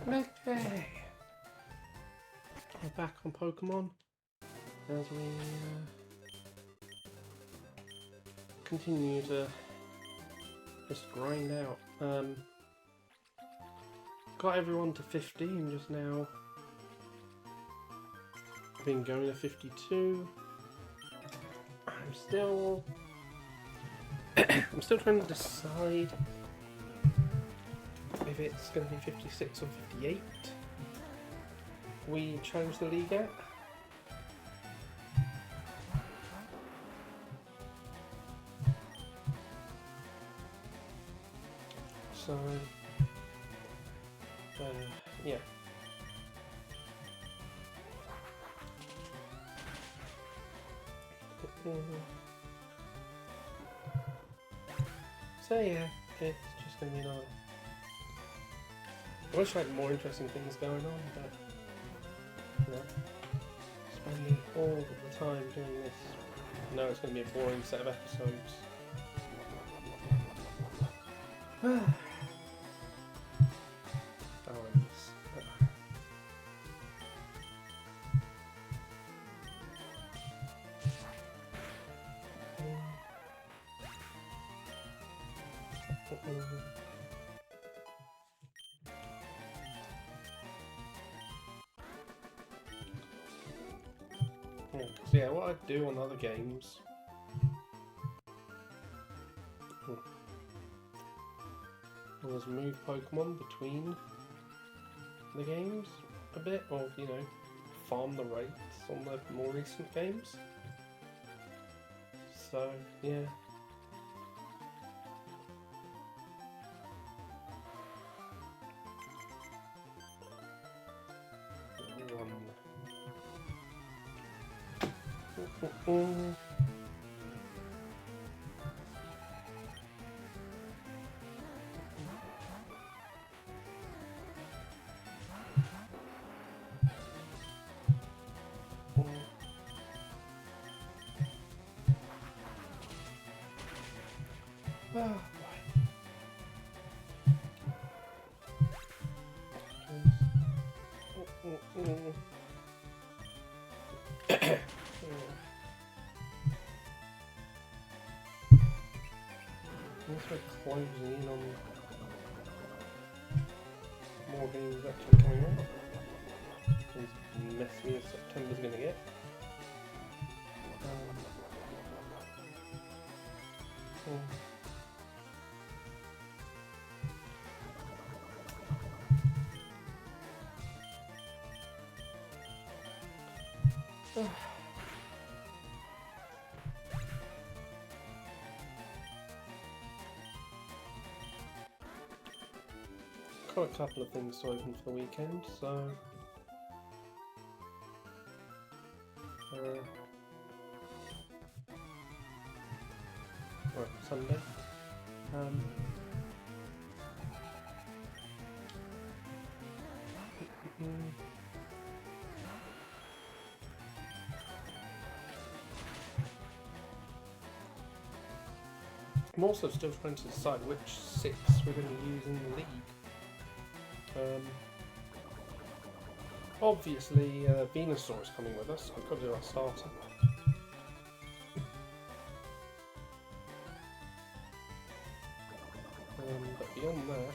Okay, we're back on Pokemon as we continue to just grind out. Got everyone to 15 just now. Been going to 52. I'm still trying to decide if it's going to be 56 or 58 we chose the league at. So, yeah. So yeah, it's just going to be another... I wish I had more interesting things going on, but you know, spending all of the time doing this, I know it's going to be a boring set of episodes. So yeah, what I do on other games was move Pokemon between the games a bit, or you know, farm the rates on the more recent games. So yeah. Once we're closing in on more games actually coming out, as messy as September's going to get. Got a couple of things to open for the weekend, so Sunday. I'm also still trying to decide which 6 we're going to use in the league. Obviously, Venusaur is coming with us, so I've got to do our starter. But beyond that,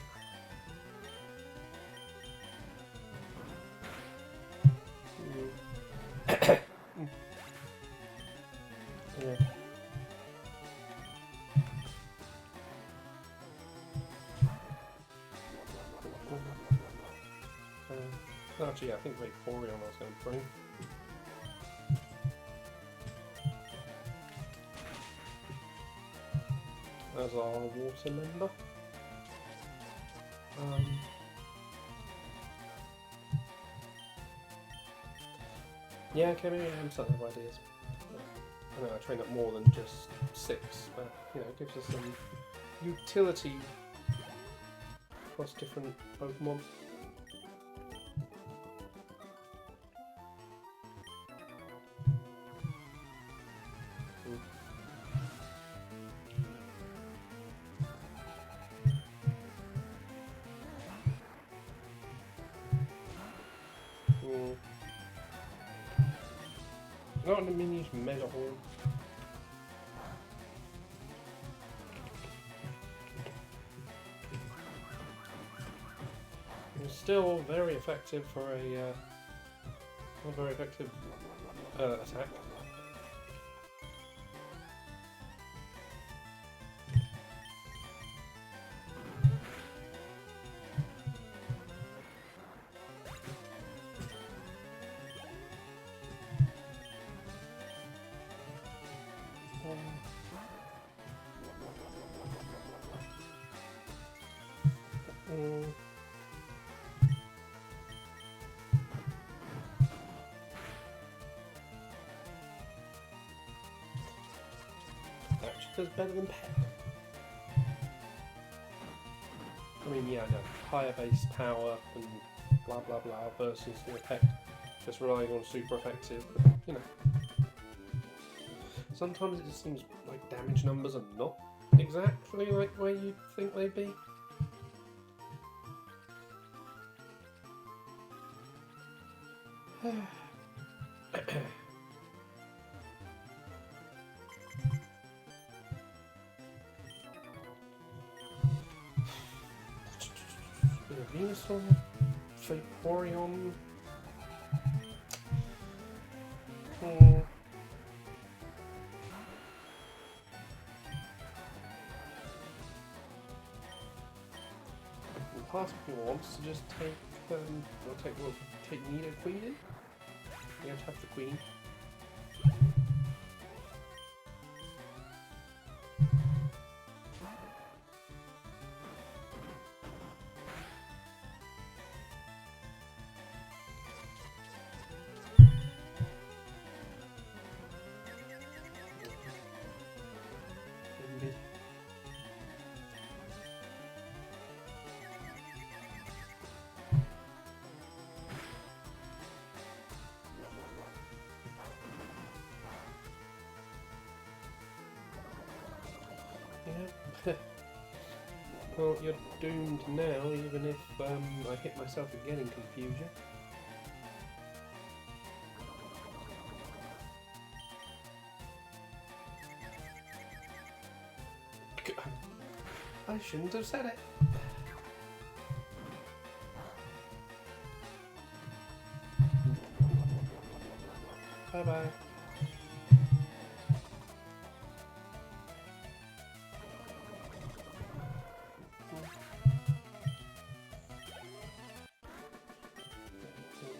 yeah. Actually, I think Vaporeon I was going to bring. As our water member. Yeah, okay, maybe I'm starting to have ideas. I know I train up more than just 6, but you know, it gives us some utility across different Pokemon. trying to minish Mega Horn. It's still very effective for a not very effective attack. Actually does better than Peck. I mean, yeah, no, higher base power and blah blah blah versus Peck just relying on super effective, but, you know. Sometimes it just seems like damage numbers are not exactly like where you'd think they'd be. Venusaur, Vaporeon. Part of me wants to just take, take Nidoqueen in. You have to have the Queen. Yeah. Well, you're doomed now, even if I hit myself again in confusion. I shouldn't have said it. Bye bye.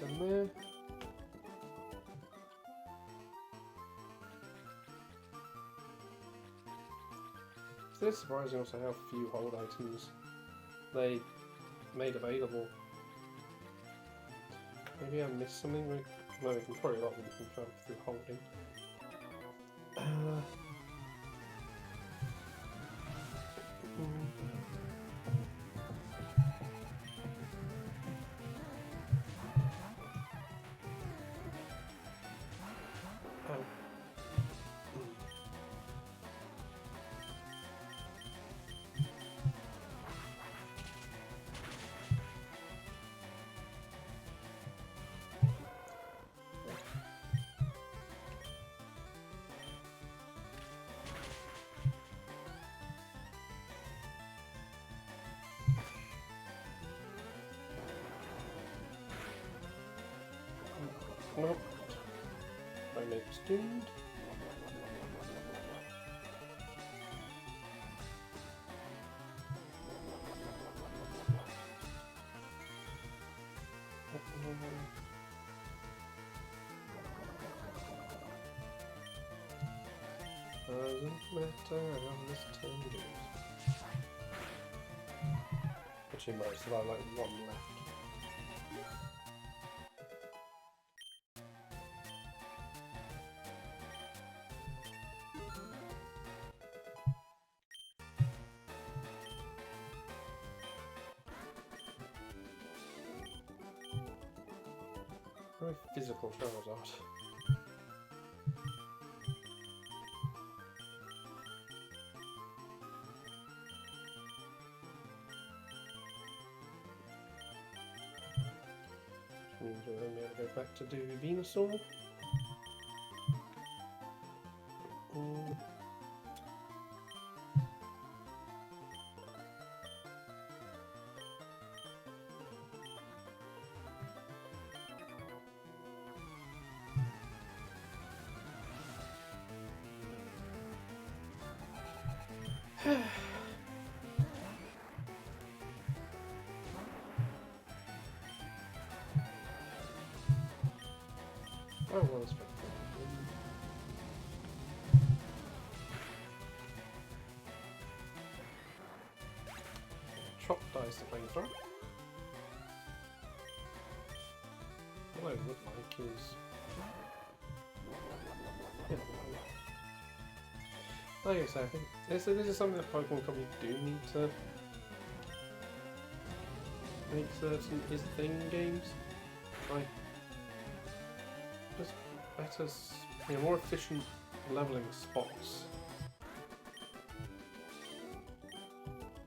Done there. It's surprising also how few hold items they made available. Maybe I missed something. No, we can probably a lot of them can jump through holding. Nope. Primate's doomed. Doesn't matter how this turn goes. Actually, might survive like one left. Very physical Charizard. Which means we're only going to go back to do Venusaur. Oh, well, that's pretty cool. Chop dies the flamethrower. What I would like is... yeah, like I say, I think this is something that Pokemon Company do need to make certain is a thing in games. Like, just better, more efficient leveling spots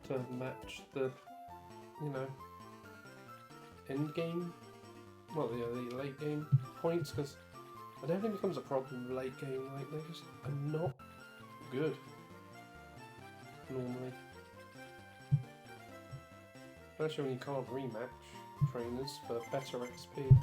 to match the, end game, well, the late game points, because I don't think it becomes a problem late game, like, they just are not good, normally. Especially when you can't rematch trainers for better XP.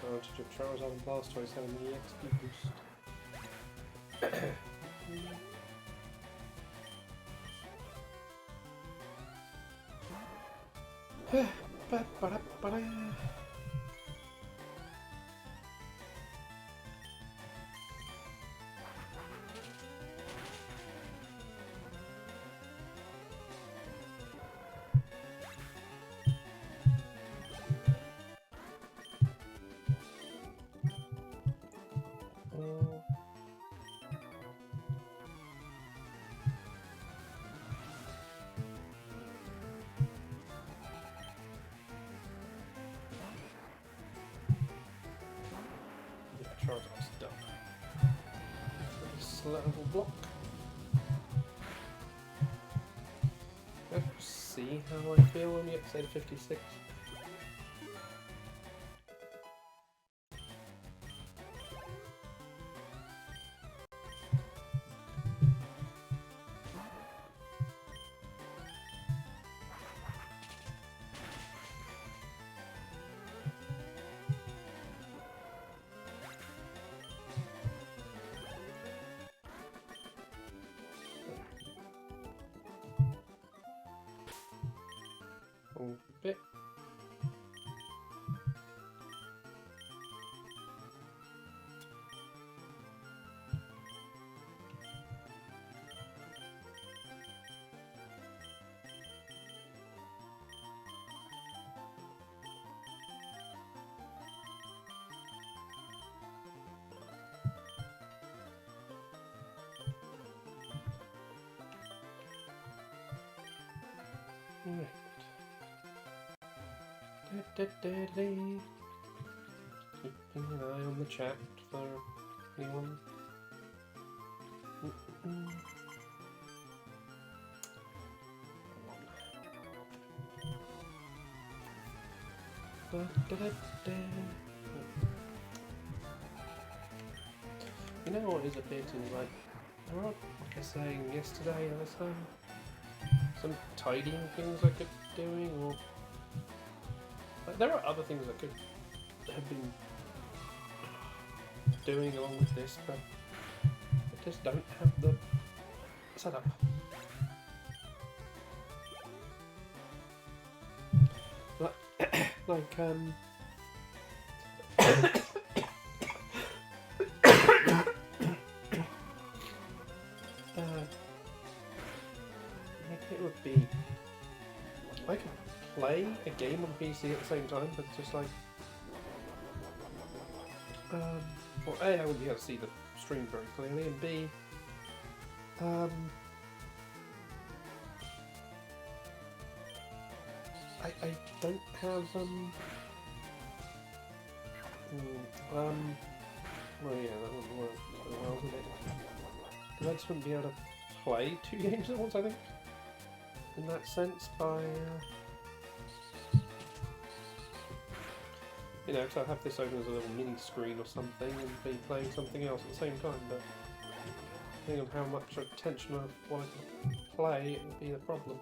Advantage of Charizard and Blastoise having the XP boost. Charizard's done. This level block. Let's see how I feel when we get to 56. Bit. Right. Keeping an eye on the chat for anyone. You know what is a bit in like I was saying yesterday, there was some tidying things I could be doing, or like, there are other things I could have been doing along with this, but I just don't have the setup. Like, Like, yeah, it would be. I could play a game on PC at the same time, but it's just like, well, A, I wouldn't be able to see the stream very clearly, and B, I don't have, well, yeah, that wouldn't work so well, would it? Because I just wouldn't be able to play 2 games at once, I think, in that sense, by, you know, because I'd have this open as a little mini screen or something and be playing something else at the same time, but depending on how much attention I wanted to play, it would be the problem.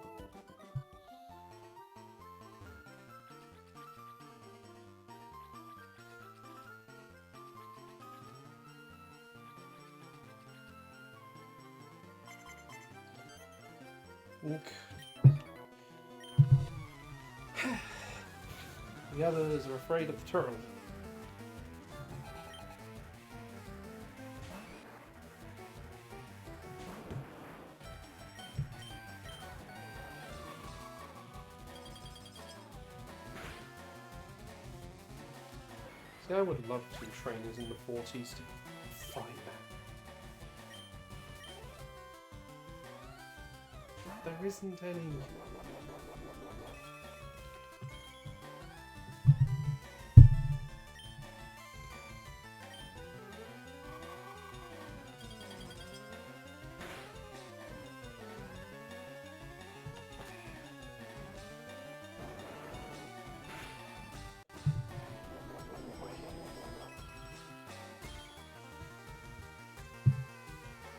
The others are afraid of the turtle. See, I would love two trainers in the 40s to fight that. There isn't any.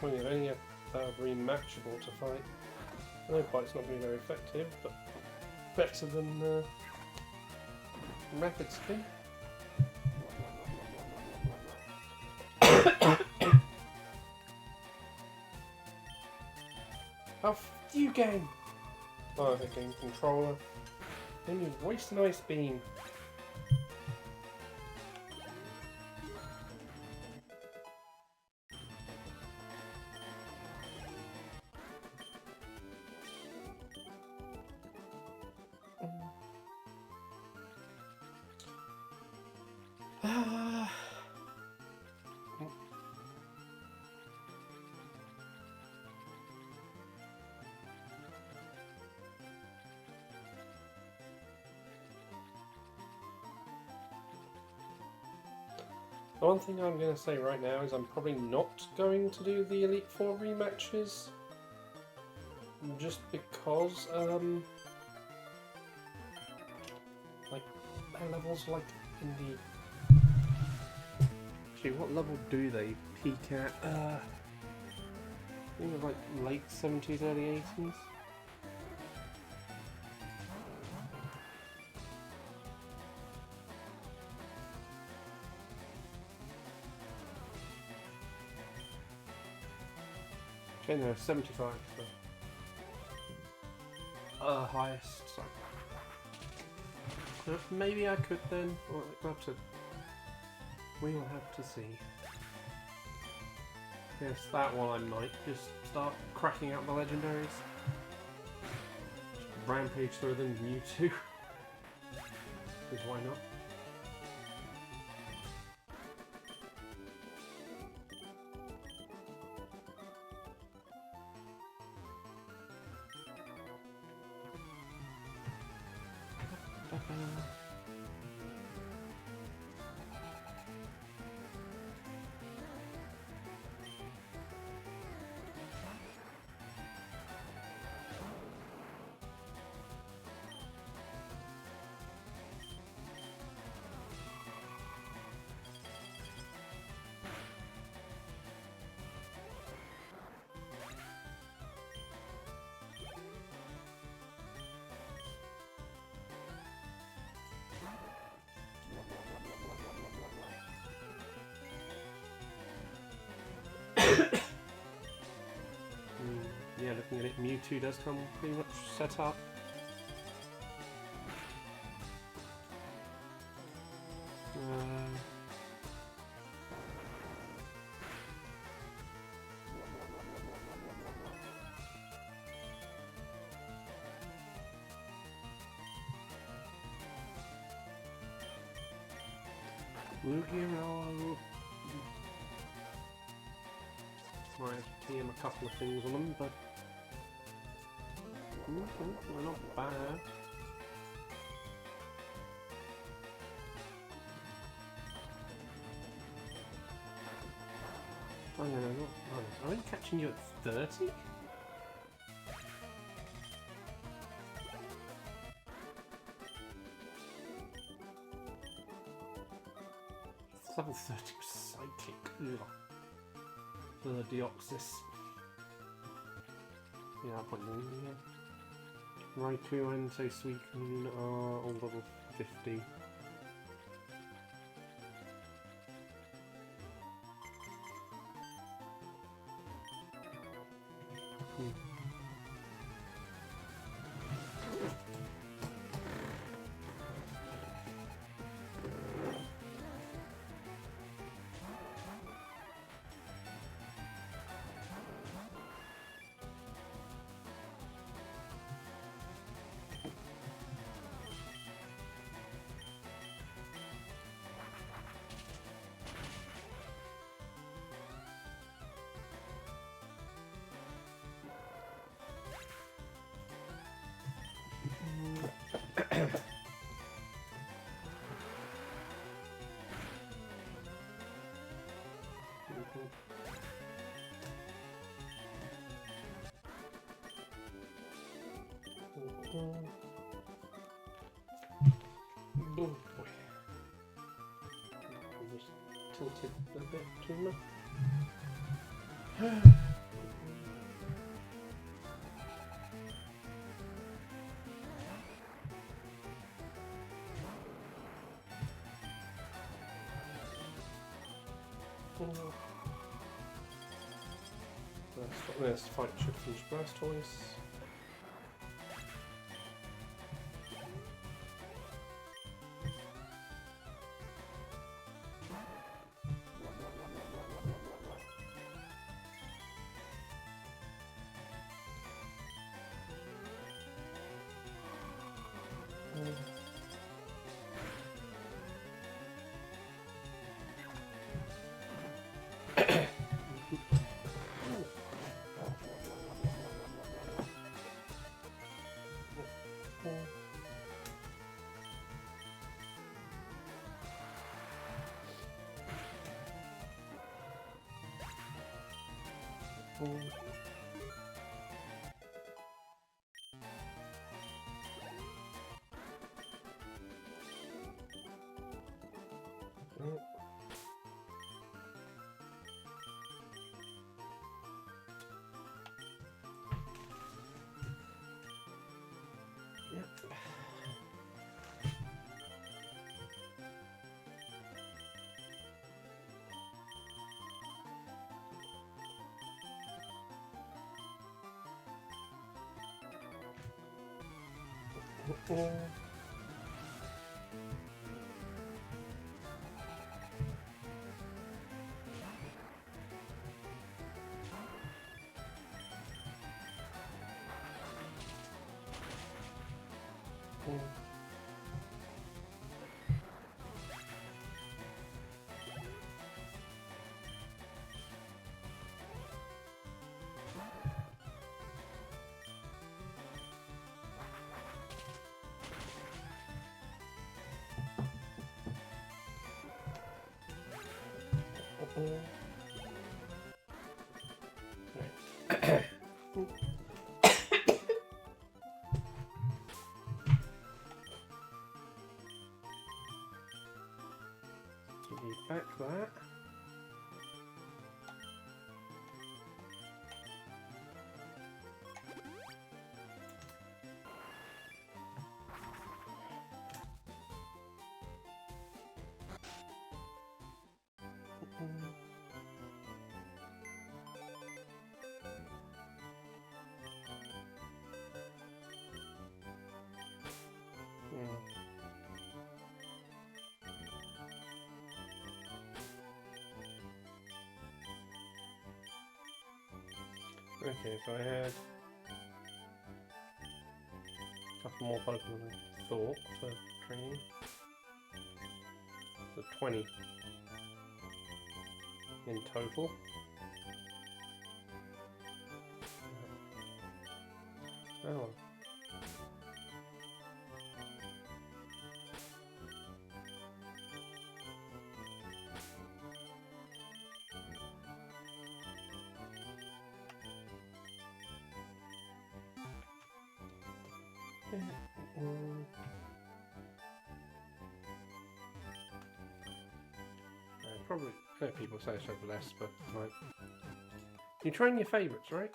Well, you only have rematchable to fight. I know Bite's not going to be very effective, but better than Rapid Spin. Oh, you game! Oh, hitting controller. Then you waste an Ice Beam. The one thing I'm going to say right now is I'm probably not going to do the Elite Four rematches, just because, like, their levels, like, in the... Actually, what level do they peak at? I think it's like late 70s, early 80s. Okay, no, 75 for highest, so maybe I could then, or we'll have to, we will have to see. Yes, that one I might just start cracking out the legendaries. Just rampage through them, Mewtwo. Because why not? Yeah, looking at it, Mewtwo does come pretty much set up. Lugia. Might have to TM a couple of things on them, but they're not bad. Oh no, not nice. Are they catching you at 30? Level 30 psychic. Ugh. For the Deoxys. Yeah, I'll put them in here. Raikou and So Suicune are all level 50. Oh boy. I just tilted a bit too much. Let's fight Chips and Blastoise. Give you back that. Okay, so I had a couple more Pokemon I thought for training. The 20 in total. Oh. Probably people say so for less, but like you train your favourites, right?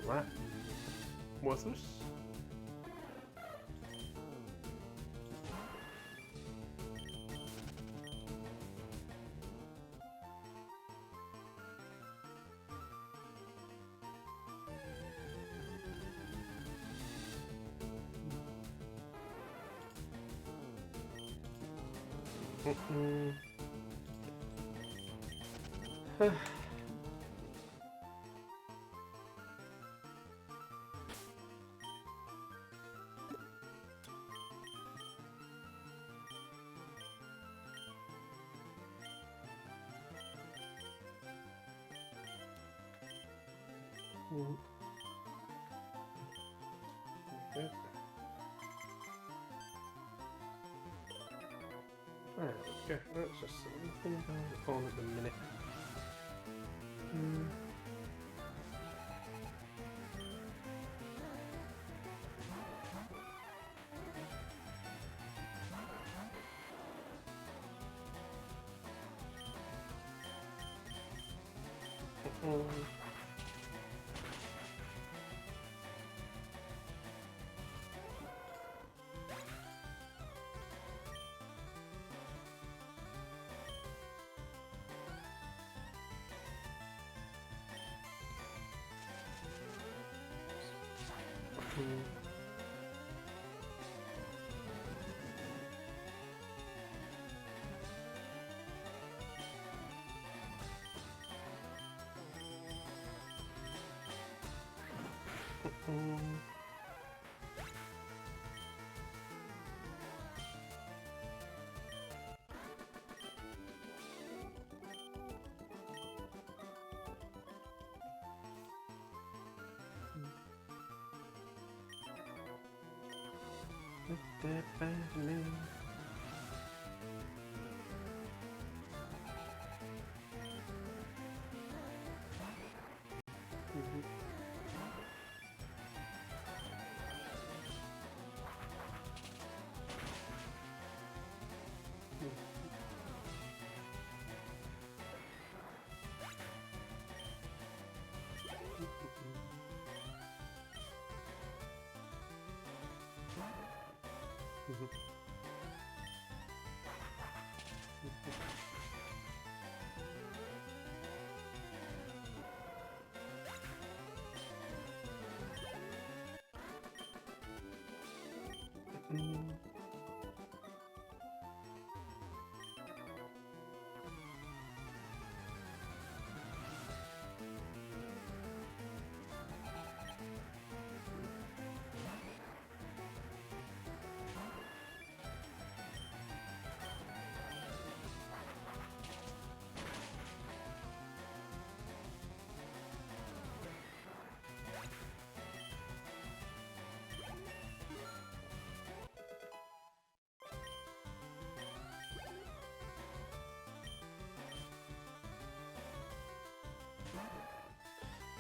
That worthless. Okay. There we go. That's just something going on at the minute.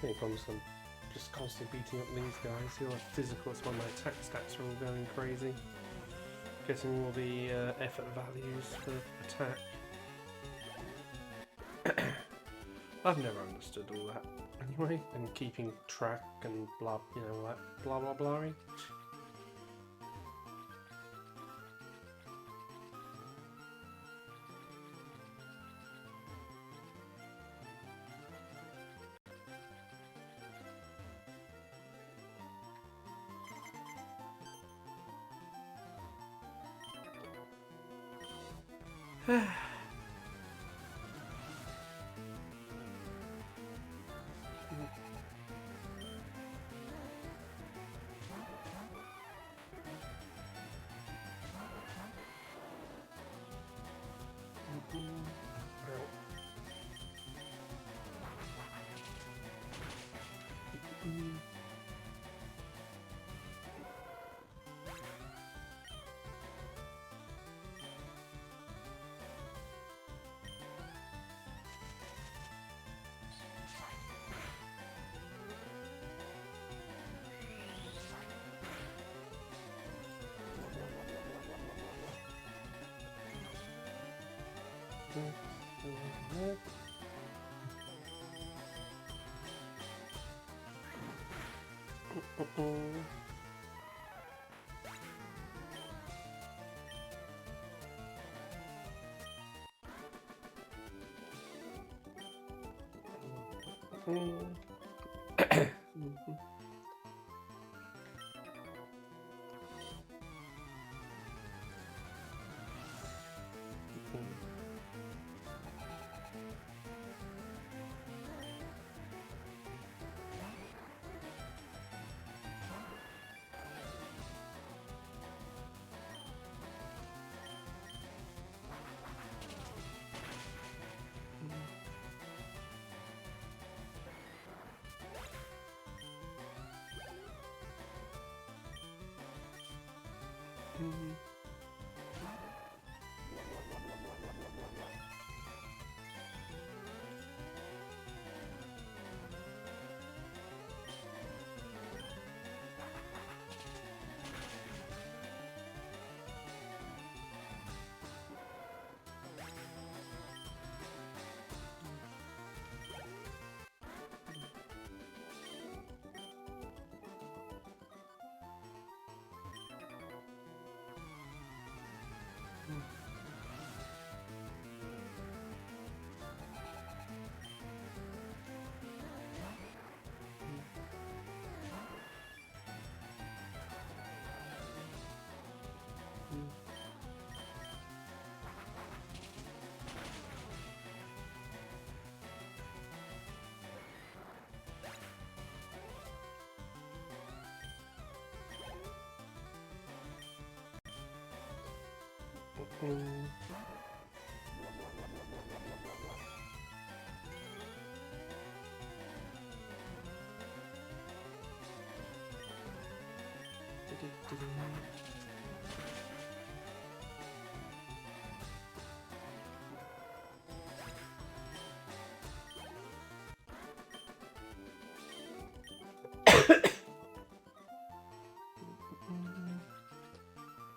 Here comes some just constantly beating up these guys. Who are physical, it's when my attack stats are all going crazy. Getting all the effort values for attack. I've never understood all that anyway, and keeping track and blah, you know, like blah blah blah.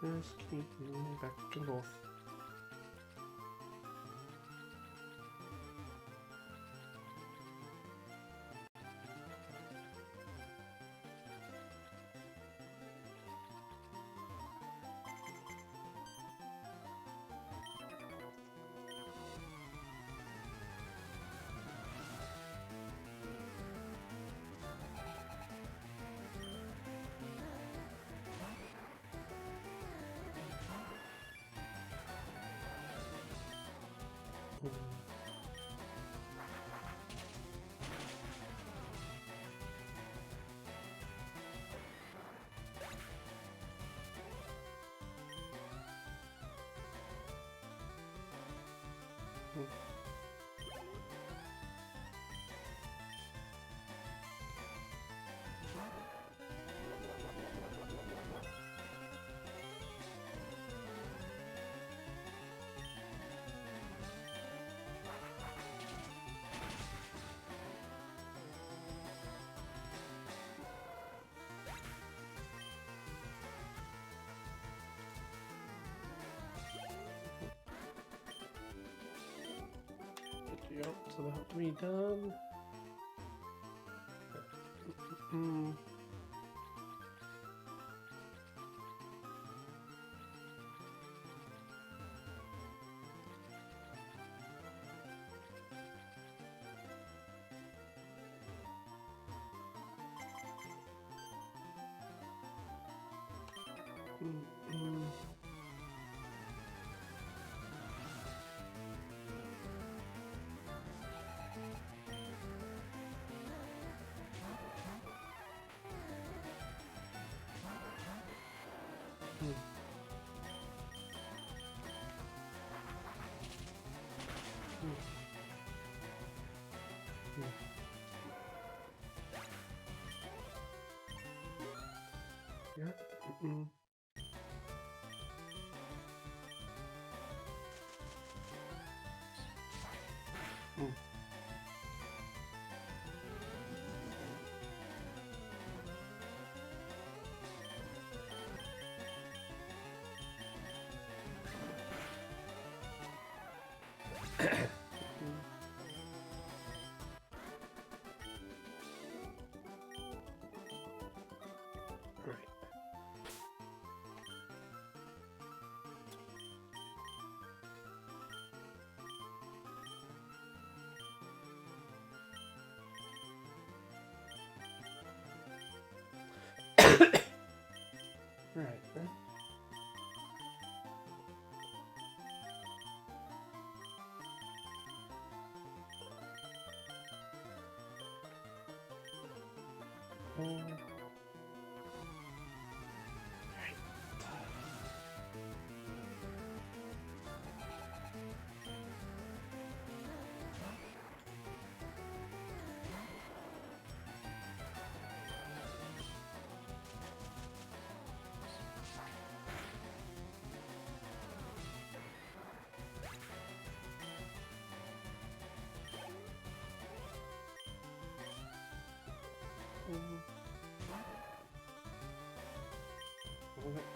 Let's keep moving back to north. Yep, so that have to be done. Mm. Right then.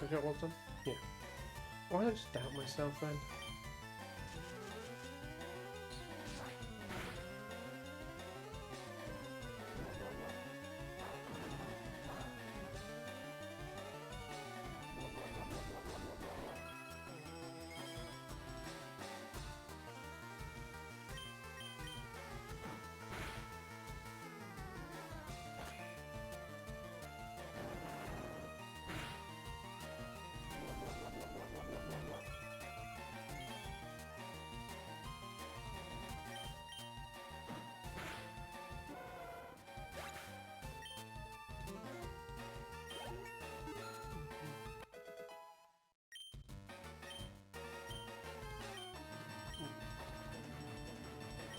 I got one done? Yeah. Why don't I just doubt myself then?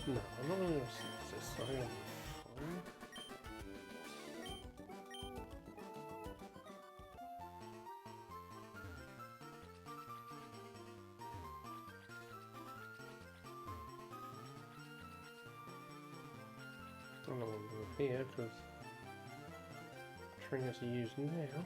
No, I'm not going to resist this. I think I'm fine. I'm not going to do it here because Tringus are used now.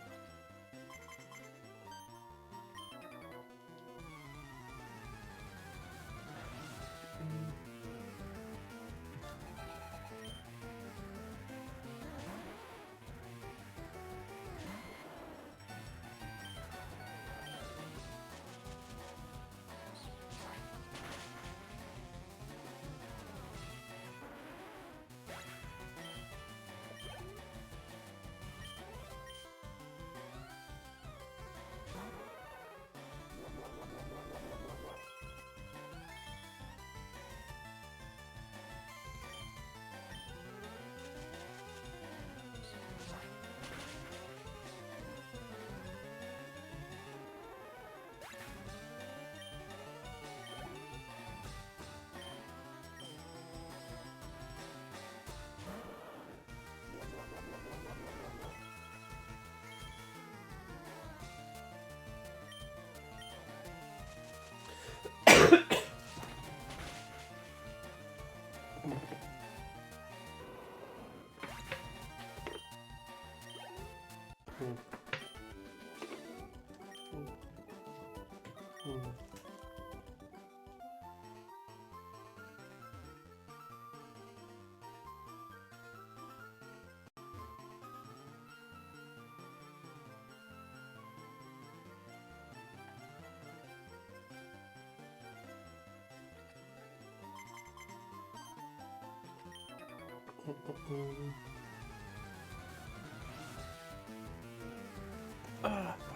Ah, ah.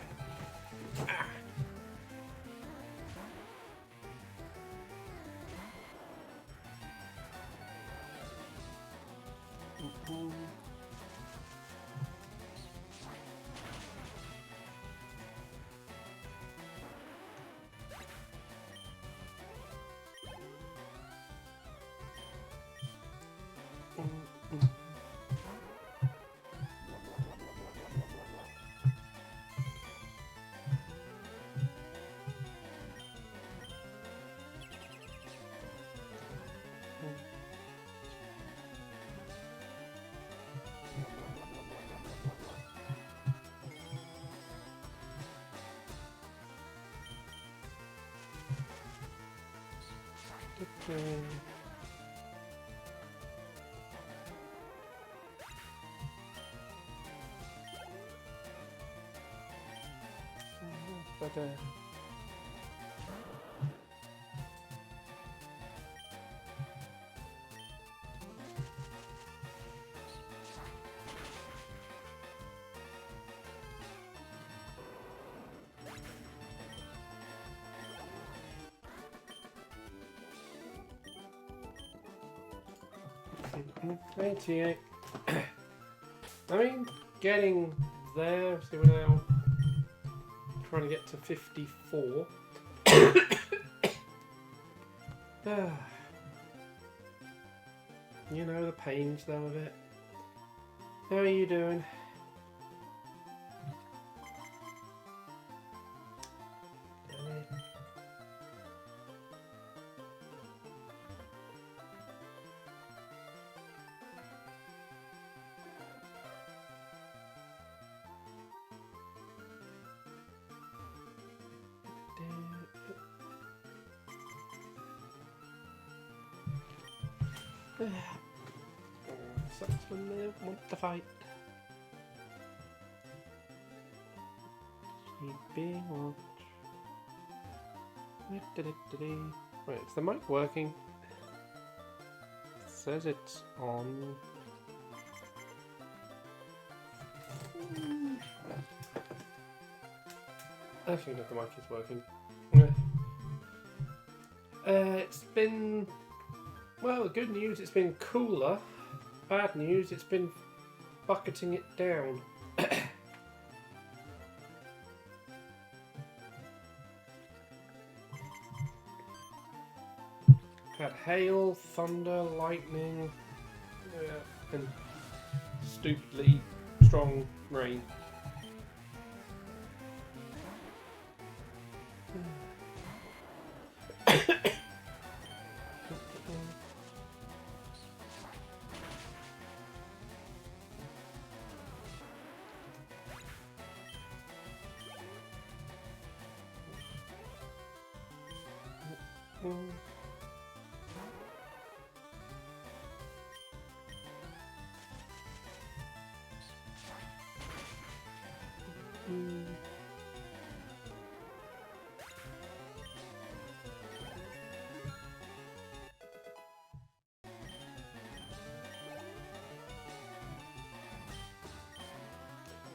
But $88. I mean, getting there. So we're now trying to get to 54. You know the pains though of it. How are you doing? Sucks when they don't want to fight. Sleeping watch. Right, is the mic working? It says it's on. Actually, no, the mic is working. It's been... Well, good news, it's been cooler. Bad news, it's been bucketing it down. Had hail, thunder, lightning, and stupidly strong rain.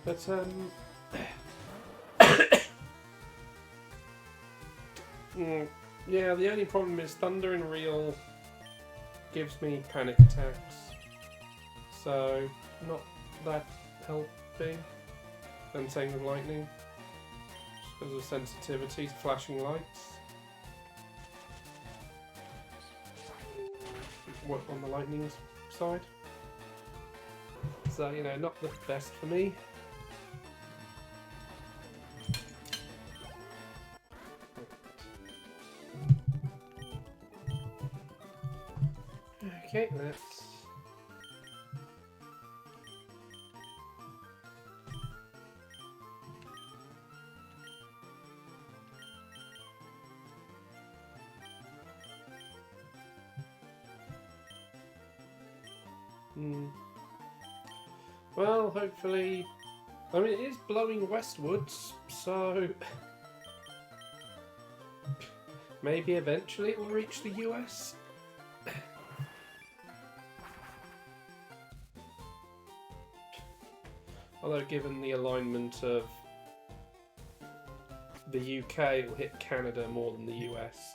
But yeah, the only problem is Thunder in Real gives me panic attacks, so not that helping. And same with Lightning, just because of sensitivity to flashing lights. What on the Lightning's side? So, you know, not the best for me. Okay, let's... Well, hopefully... I mean, it is blowing westwards, so... maybe eventually it will reach the US? Although, given the alignment of the UK, it will hit Canada more than the US.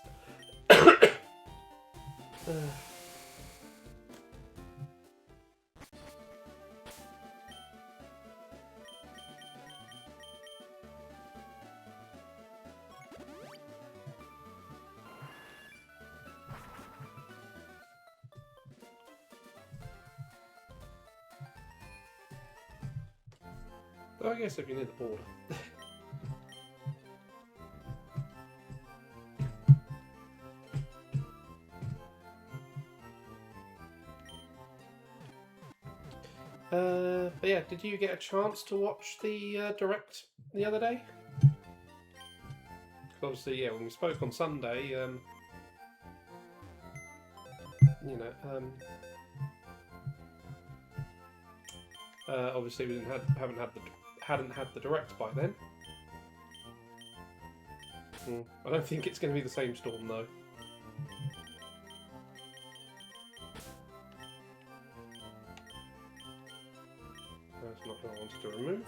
I guess if you're near the border. But yeah, did you get a chance to watch the Direct the other day? Obviously, yeah, when we spoke on Sunday, you know, obviously we hadn't had the direct by then. I don't think it's going to be the same storm though. That's not what I wanted to remove.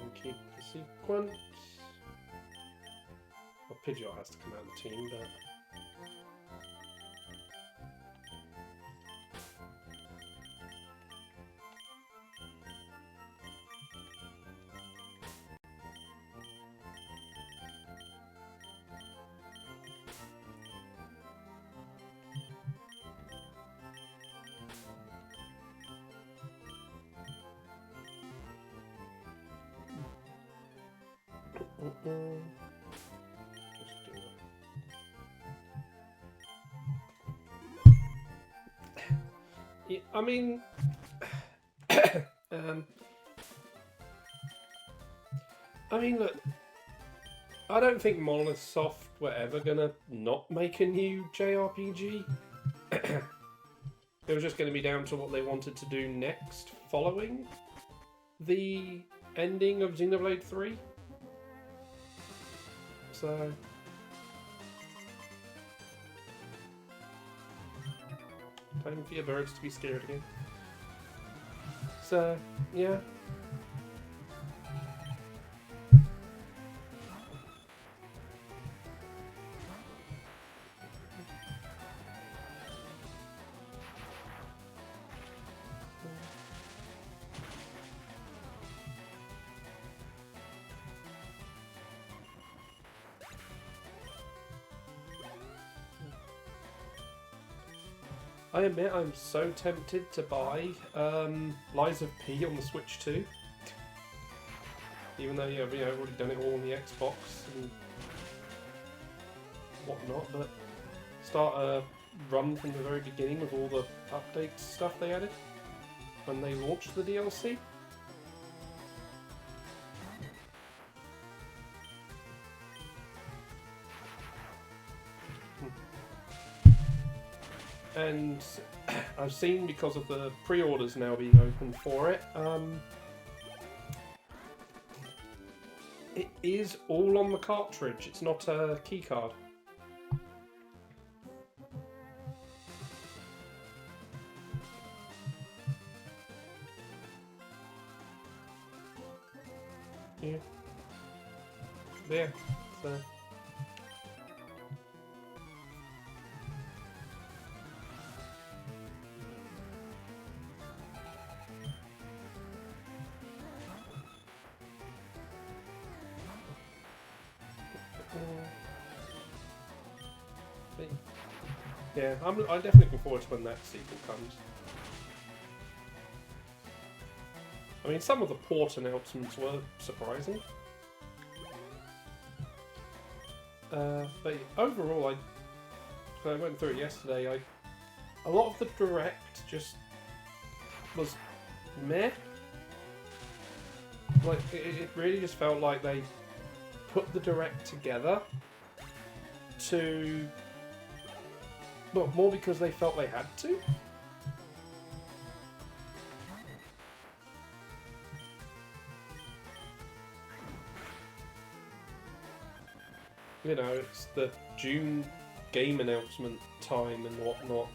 And keep the sequence. Well, Pidgeot has to come out of the team, but... Just do it. Yeah, I mean, look, I don't think Monolith Soft were ever gonna not make a new JRPG. It was just going to be down to what they wanted to do next, following the ending of Xenoblade 3. So... time for your birds to be scared again. So, yeah. I admit I'm so tempted to buy Lies of P on the Switch 2. Even though, yeah, I've already done it all on the Xbox and whatnot, but start a run from the very beginning with all the updates stuff they added when they launched the DLC. And I've seen, because of the pre-orders now being open for it, it is all on the cartridge. It's not a keycard. Yeah. Yeah. So. Yeah, I'm definitely looking forward to when that sequel comes. I mean, some of the port announcements were surprising. But overall, I went through it yesterday, a lot of the Direct just was meh. Like, it really just felt like they put the Direct together to... well, more because they felt they had to. You know, it's the June game announcement time and whatnot.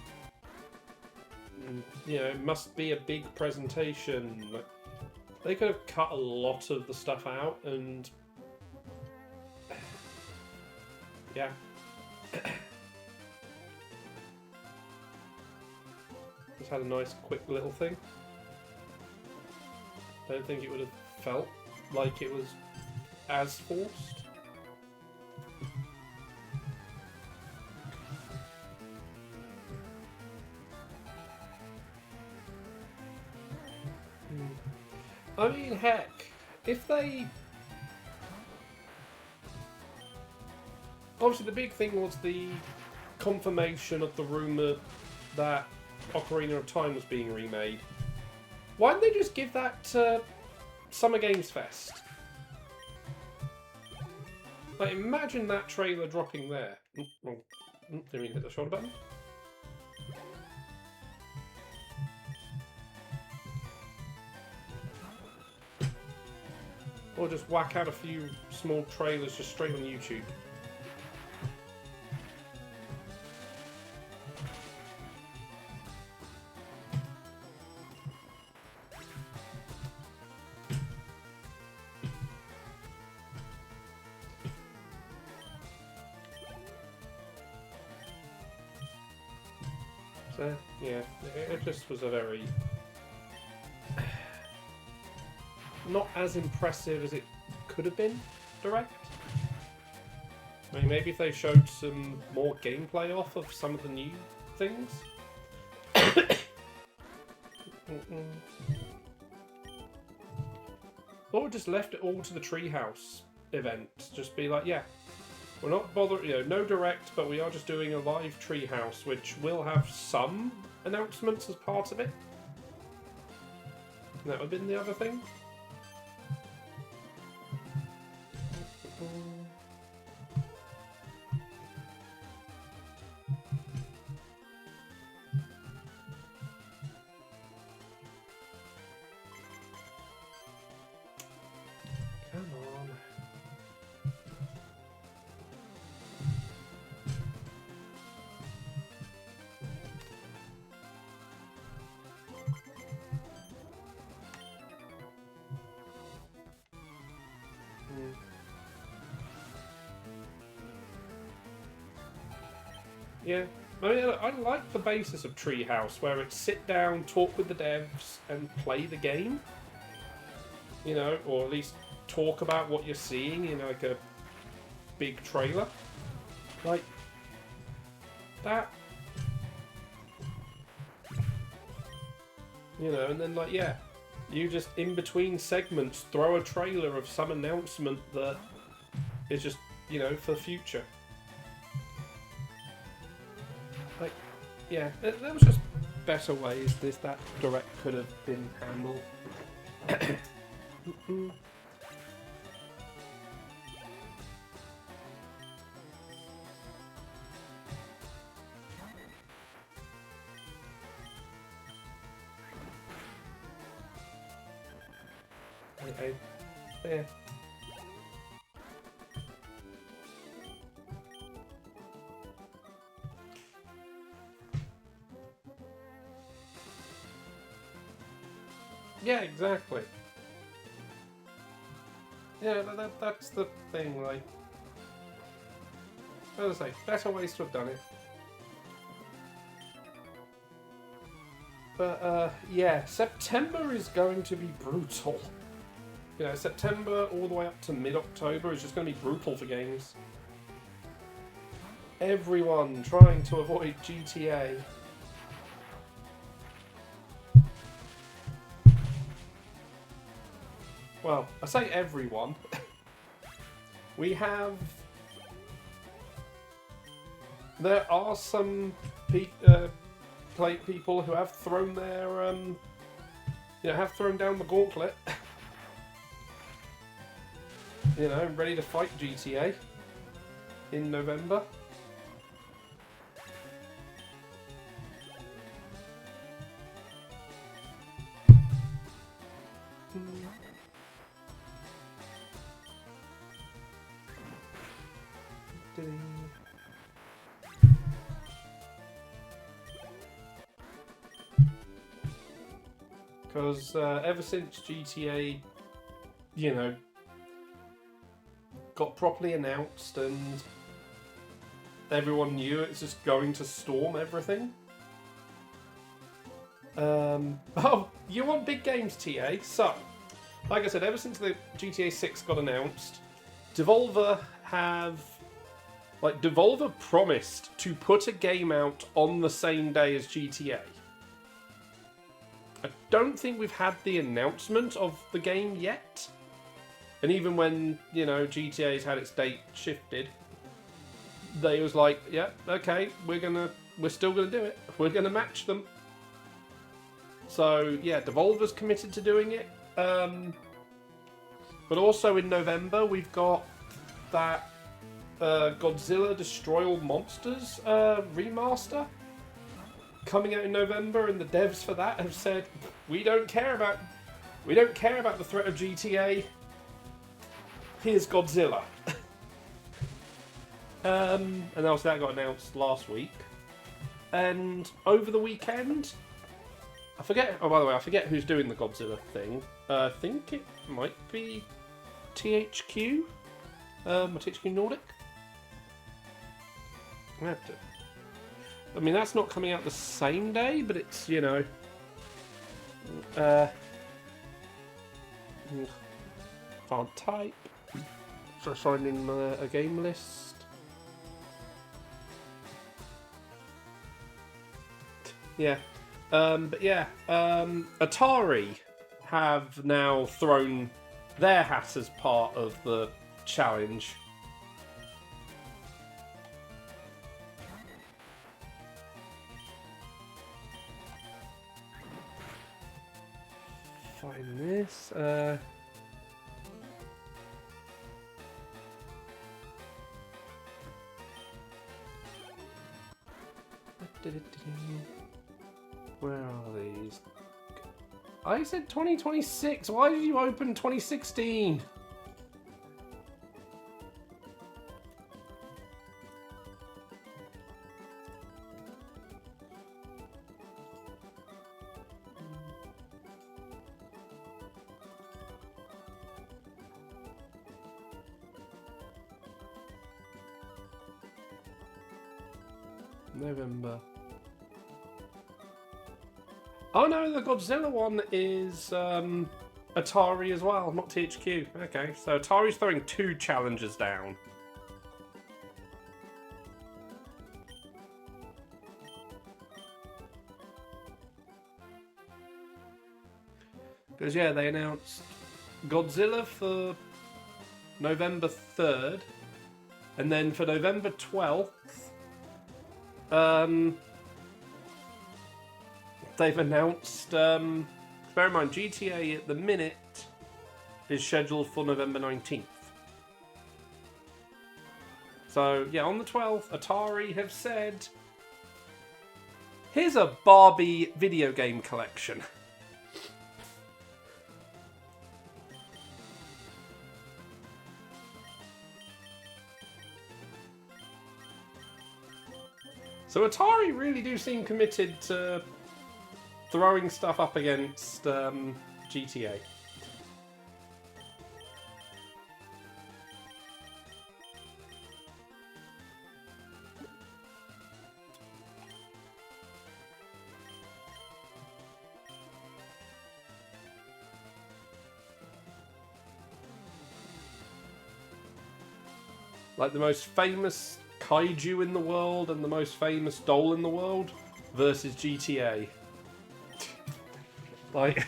And, you know, it must be a big presentation. Like, they could have cut a lot of the stuff out and... yeah. Just had a nice quick little thing. I don't think it would have felt like it was as forced. I mean, heck, if they... obviously the big thing was the confirmation of the rumour that Ocarina of Time was being remade. Why didn't they just give that to Summer Games Fest? Like, imagine that trailer dropping there. Wrong. Didn't mean to hit the shoulder button. Or just whack out a few small trailers just straight on YouTube. So, yeah, it just was a very... not as impressive as it could have been, Direct. I mean, maybe if they showed some more gameplay off of some of the new things. Or just left it all to the Treehouse event. Just be like, yeah, we're not bothering, you know, no Direct, but we are just doing a live Treehouse, which will have some announcements as part of it. And that would have been the other thing. Come on. Yeah, I mean, I like the basis of Treehouse, where it's sit down, talk with the devs, and play the game. You know, or at least talk about what you're seeing in like a big trailer. Like, that. You know, and then like, yeah, you just in between segments throw a trailer of some announcement that is just, you know, for the future. Like, yeah, there was just better ways that Direct could have been handled. Yeah. Yeah, exactly. Yeah, that's the thing, like... As I say, better ways to have done it. But, yeah, September is going to be brutal. You know, September all the way up to mid-October is just going to be brutal for games. Everyone trying to avoid GTA. Well, I say everyone. We have... There are some people who have thrown their, you know, have thrown down the gauntlet. You know, ready to fight GTA in November. Because ever since GTA, you know, got properly announced and everyone knew it's just going to storm everything. Oh, you want big games, TA? So, like I said, ever since the GTA 6 got announced, Devolver promised to put a game out on the same day as GTA. I don't think we've had the announcement of the game yet. And even when, you know, GTA's had its date shifted, they was like, yeah, okay, we're still gonna do it. We're gonna match them. So yeah, Devolver's committed to doing it. But also in November we've got that Godzilla Destroy All Monsters remaster coming out in November, and the devs for that have said we don't care about the threat of GTA. Here's Godzilla. And obviously that got announced last week. And over the weekend, I forget. Oh, by the way, I forget who's doing the Godzilla thing. I think it might be THQ, or THQ Nordic. I mean, that's not coming out the same day, but it's, you know, can't type. So finding a game list. Yeah. But yeah, Atari have now thrown their hat as part of the challenge. Find this. Where are these? I said 2026. Why did you open 2016? November. Oh no, the Godzilla one is Atari as well, not THQ. Okay, so Atari's throwing 2 challenges down. Because yeah, they announced Godzilla for November 3rd, and then for November 12th, they've announced, bear in mind, GTA at the minute is scheduled for November 19th. So, yeah, on the 12th, Atari have said, here's a Barbie video game collection. So Atari really do seem committed to throwing stuff up against GTA. Like the most famous kaiju in the world and the most famous doll in the world versus GTA. Like,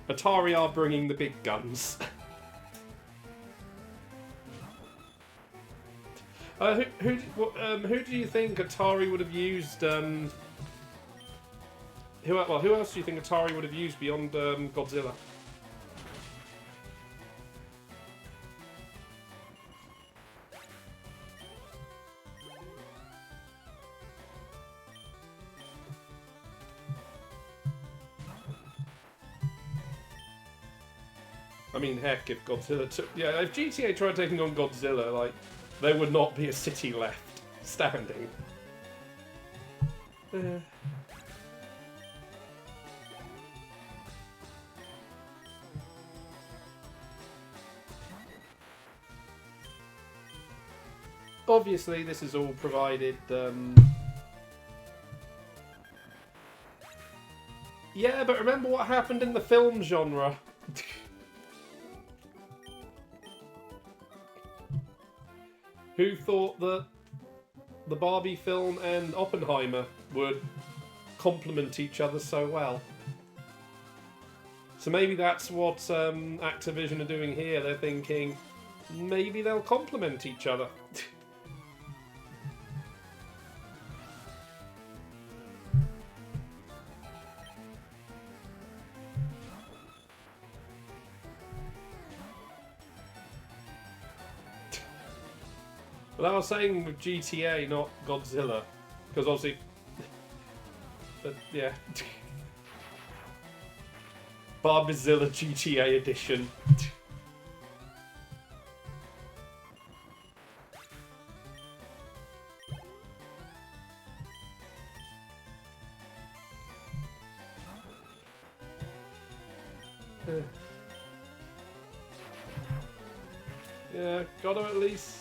Atari are bringing the big guns. Who do you think Atari would have used? Who else do you think Atari would have used beyond Godzilla? I mean, heck, if Godzilla took... Yeah, if GTA tried taking on Godzilla, like, there would not be a city left standing. Obviously, this is all provided... Yeah, but remember what happened in the film genre. Who thought that the Barbie film and Oppenheimer would complement each other so well? So maybe that's what Activision are doing here. They're thinking, maybe they'll complement each other. Well, I was saying with GTA, not Godzilla, because obviously, but yeah, Barbizilla GTA edition. Yeah, gotta at least.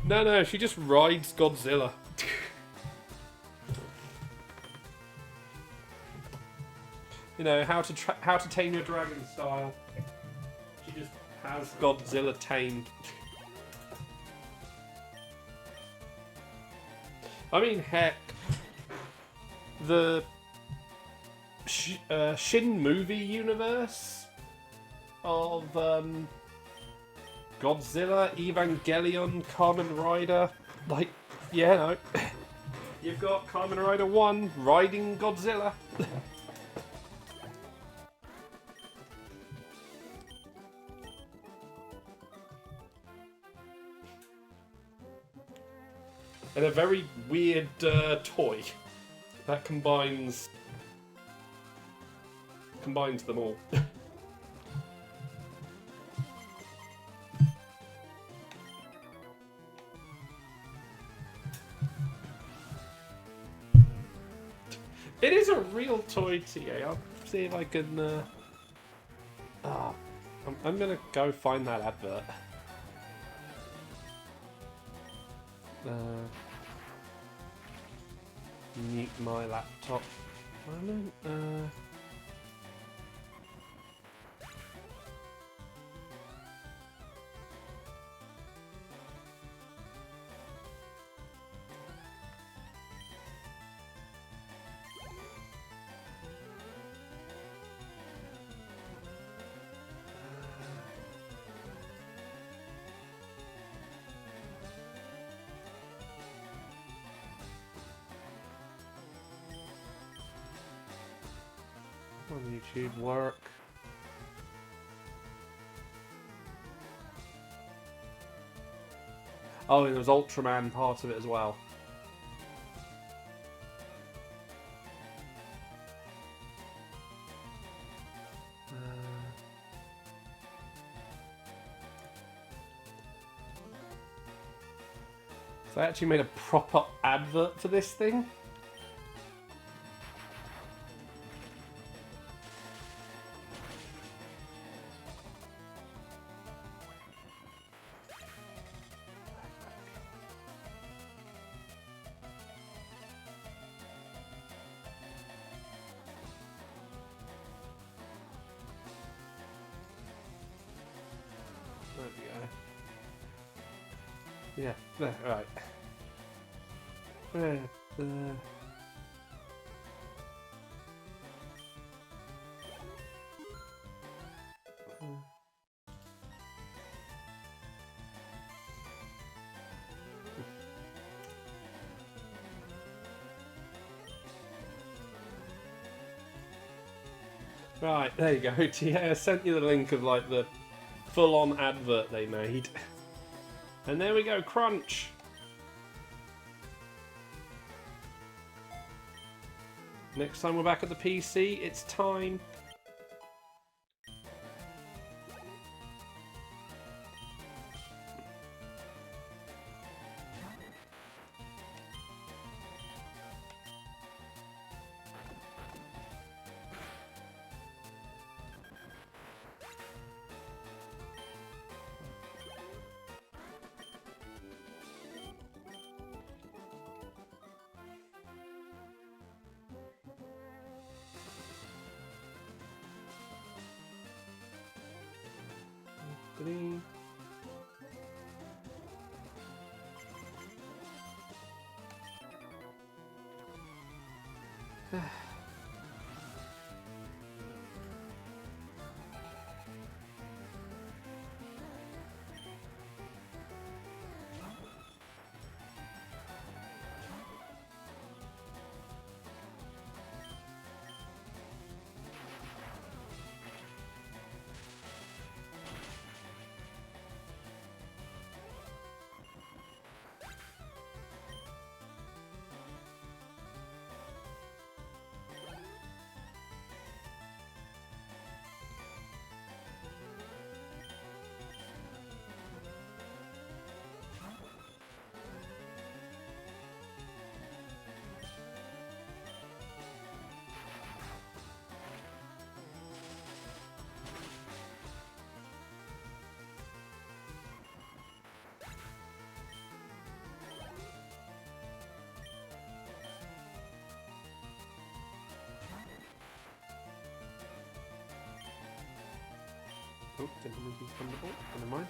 No, she just rides Godzilla. You know how to tame your dragon style. She just has Godzilla tamed. I mean, heck, the Shin movie universe of Godzilla, Evangelion, Kamen Rider, like, yeah, no, you've got Kamen Rider 1 riding Godzilla. And a very weird toy that combines them all. It is a real toy, TA. I'll see if I can. I'm gonna go find that advert. Mute my laptop. Moment. On YouTube work. Oh, and there's Ultraman part of it as well. So I actually made a proper advert for this thing. Yeah, there, right. Right, there you go. Yeah, I sent you the link of like the full-on advert they made. And there we go, crunch! Next time we're back at the PC, it's time. Oh, didn't mean to use Thunderbolt. Never mind.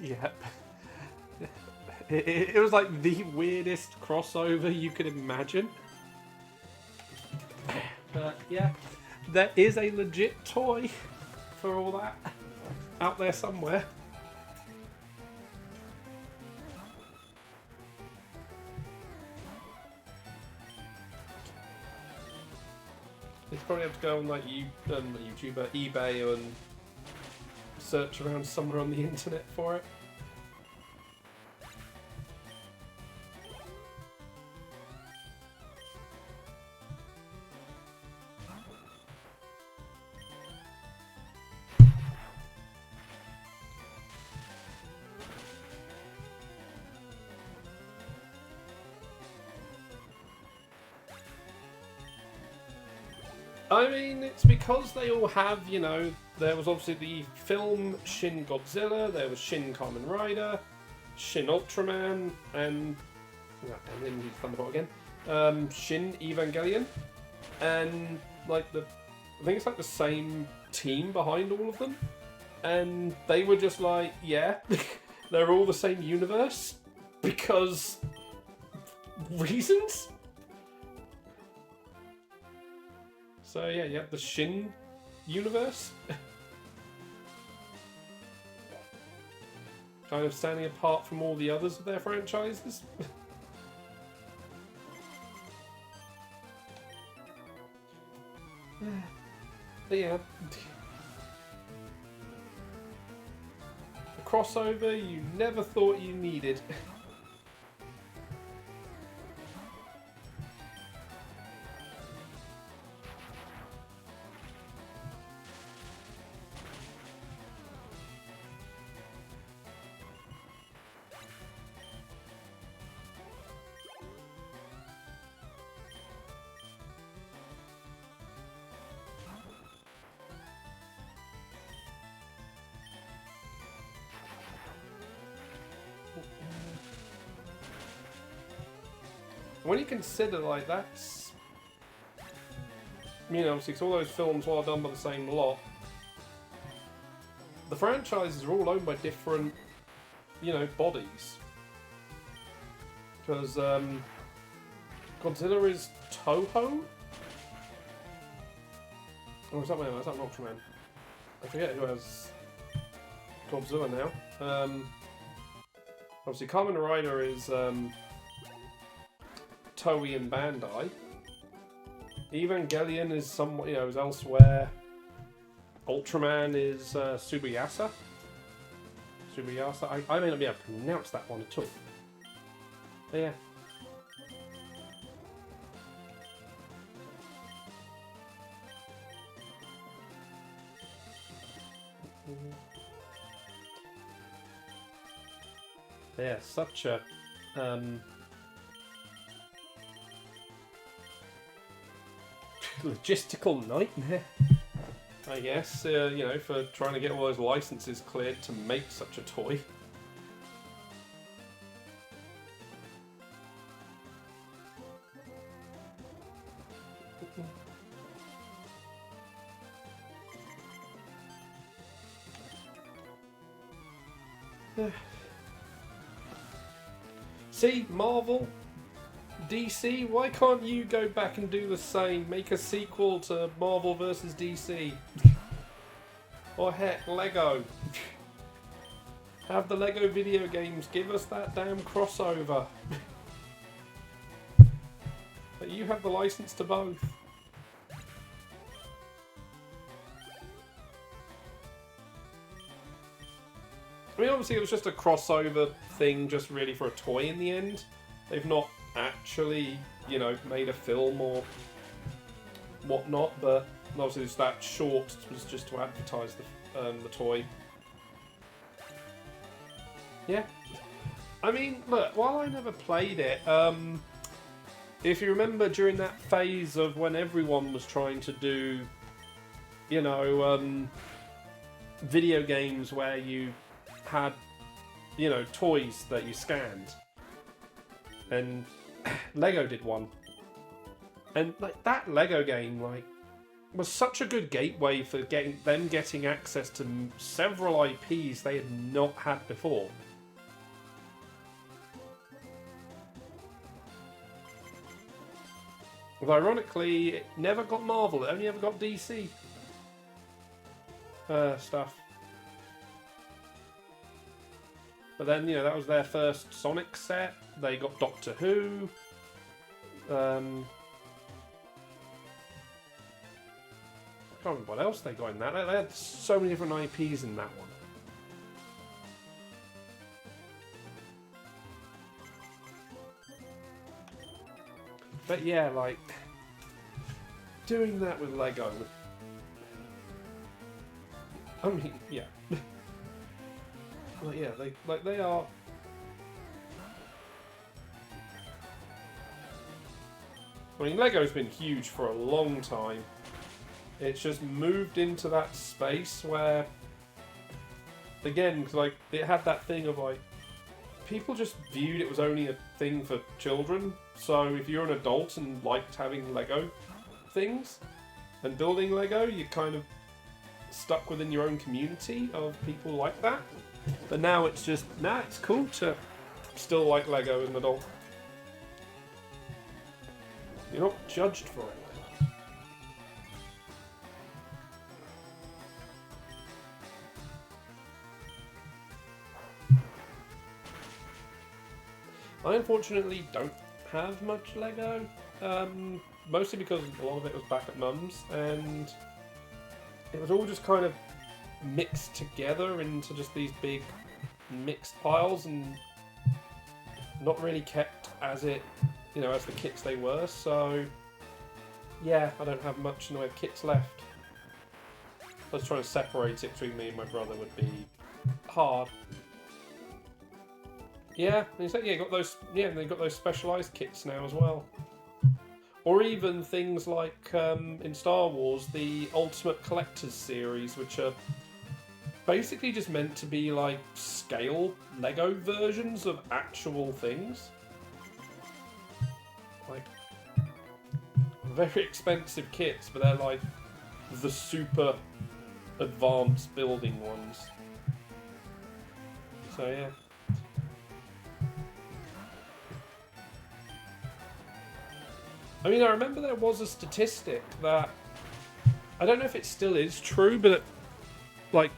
Yeah. It was like the weirdest crossover you could imagine. But yeah, there is a legit toy for all that out there somewhere. You probably have to go on like YouTuber, eBay, and search around somewhere on the internet for it. I mean, it's because they all have, you know, there was obviously the film Shin Godzilla, there was Shin Kamen Rider, Shin Ultraman, and I didn't use Thunderbolt again. Shin Evangelion, and like I think it's like the same team behind all of them, and they were just like, yeah, they're all the same universe because reasons. So yeah, you have the Shin universe. Kind of standing apart from all the others of their franchises. But yeah. A crossover you never thought you needed. When you consider, like, that's... You know, obviously, 'cause all those films are done by the same lot. The franchises are all owned by different, you know, bodies. Because, Godzilla is Toho? Or is that Ultraman? I forget who has Godzilla now. Obviously, Kamen Rider is, Toei and Bandai. Evangelion is somewhat, you know, is elsewhere. Ultraman is Tsubasa. I may not be able to pronounce that one at all. But yeah. Yeah, such a logistical nightmare, I guess, you know, for trying to get all those licenses cleared to make such a toy. See, Marvel, DC, why can't you go back and do the same? Make a sequel to Marvel vs. DC. Or heck, Lego. Have the Lego video games give us that damn crossover. But you have the license to both. I mean, obviously it was just a crossover thing, just really for a toy in the end. They've not actually, you know, made a film or whatnot, but obviously just that short was just to advertise the toy. Yeah. I mean, look, while I never played it, if you remember during that phase of when everyone was trying to do, you know, video games where you had, you know, toys that you scanned, and Lego did one, and like that Lego game, like, was such a good gateway for getting access to several IPs they had not had before. But ironically, it never got Marvel. It only ever got DC stuff. But then, you know, that was their first Sonic set. They got Doctor Who. I can't remember what else they got in that. They had so many different IPs in that one. But yeah, like, doing that with Lego. I mean, yeah. Like, yeah, they are. I mean, Lego's been huge for a long time. It's just moved into that space where, again, like, it had that thing of like, people just viewed it was only a thing for children. So if you're an adult and liked having Lego things and building Lego, you're kind of stuck within your own community of people like that. But now it's just, it's cool to still like Lego as an adult. You're not judged for it. I unfortunately don't have much Lego, mostly because a lot of it was back at Mum's, and it was all just kind of mixed together into just these big mixed piles, and not really kept as it, you know, as the kits they were. So yeah, I don't have much in the way of kits left. I was trying to separate it between me and my brother would be hard. Yeah, you got those. Yeah, they got those specialized kits now as well. Or even things like in Star Wars, the Ultimate Collectors series, which are basically just meant to be like scale Lego versions of actual things. Like, very expensive kits, but they're like the super advanced building ones. So yeah. I mean, I remember there was a statistic that, I don't know if it still is true, but at, like,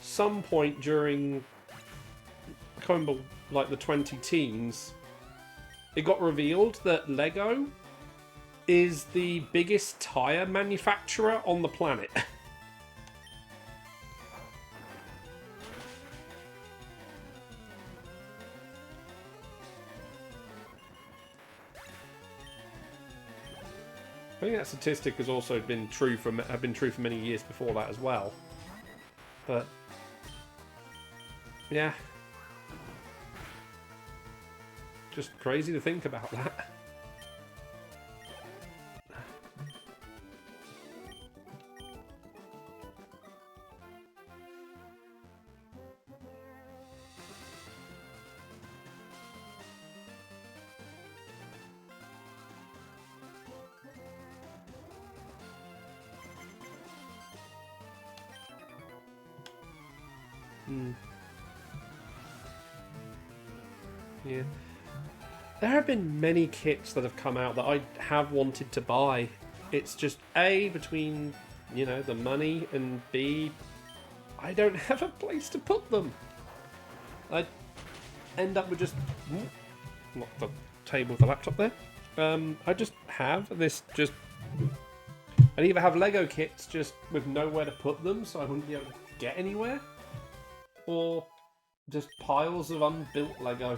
some point during, I can't remember, like the 20-teens, it got revealed that Lego is the biggest tyre manufacturer on the planet. I think that statistic has also been true for many years before that as well. But yeah, just crazy to think about that. Yeah. There have been many kits that have come out that I have wanted to buy. It's just A, between, you know, the money, and B, I don't have a place to put them. I end up with just... Not the table with the laptop there. I just have this just... I'd either have Lego kits just with nowhere to put them, so I wouldn't be able to get anywhere, or just piles of unbuilt Lego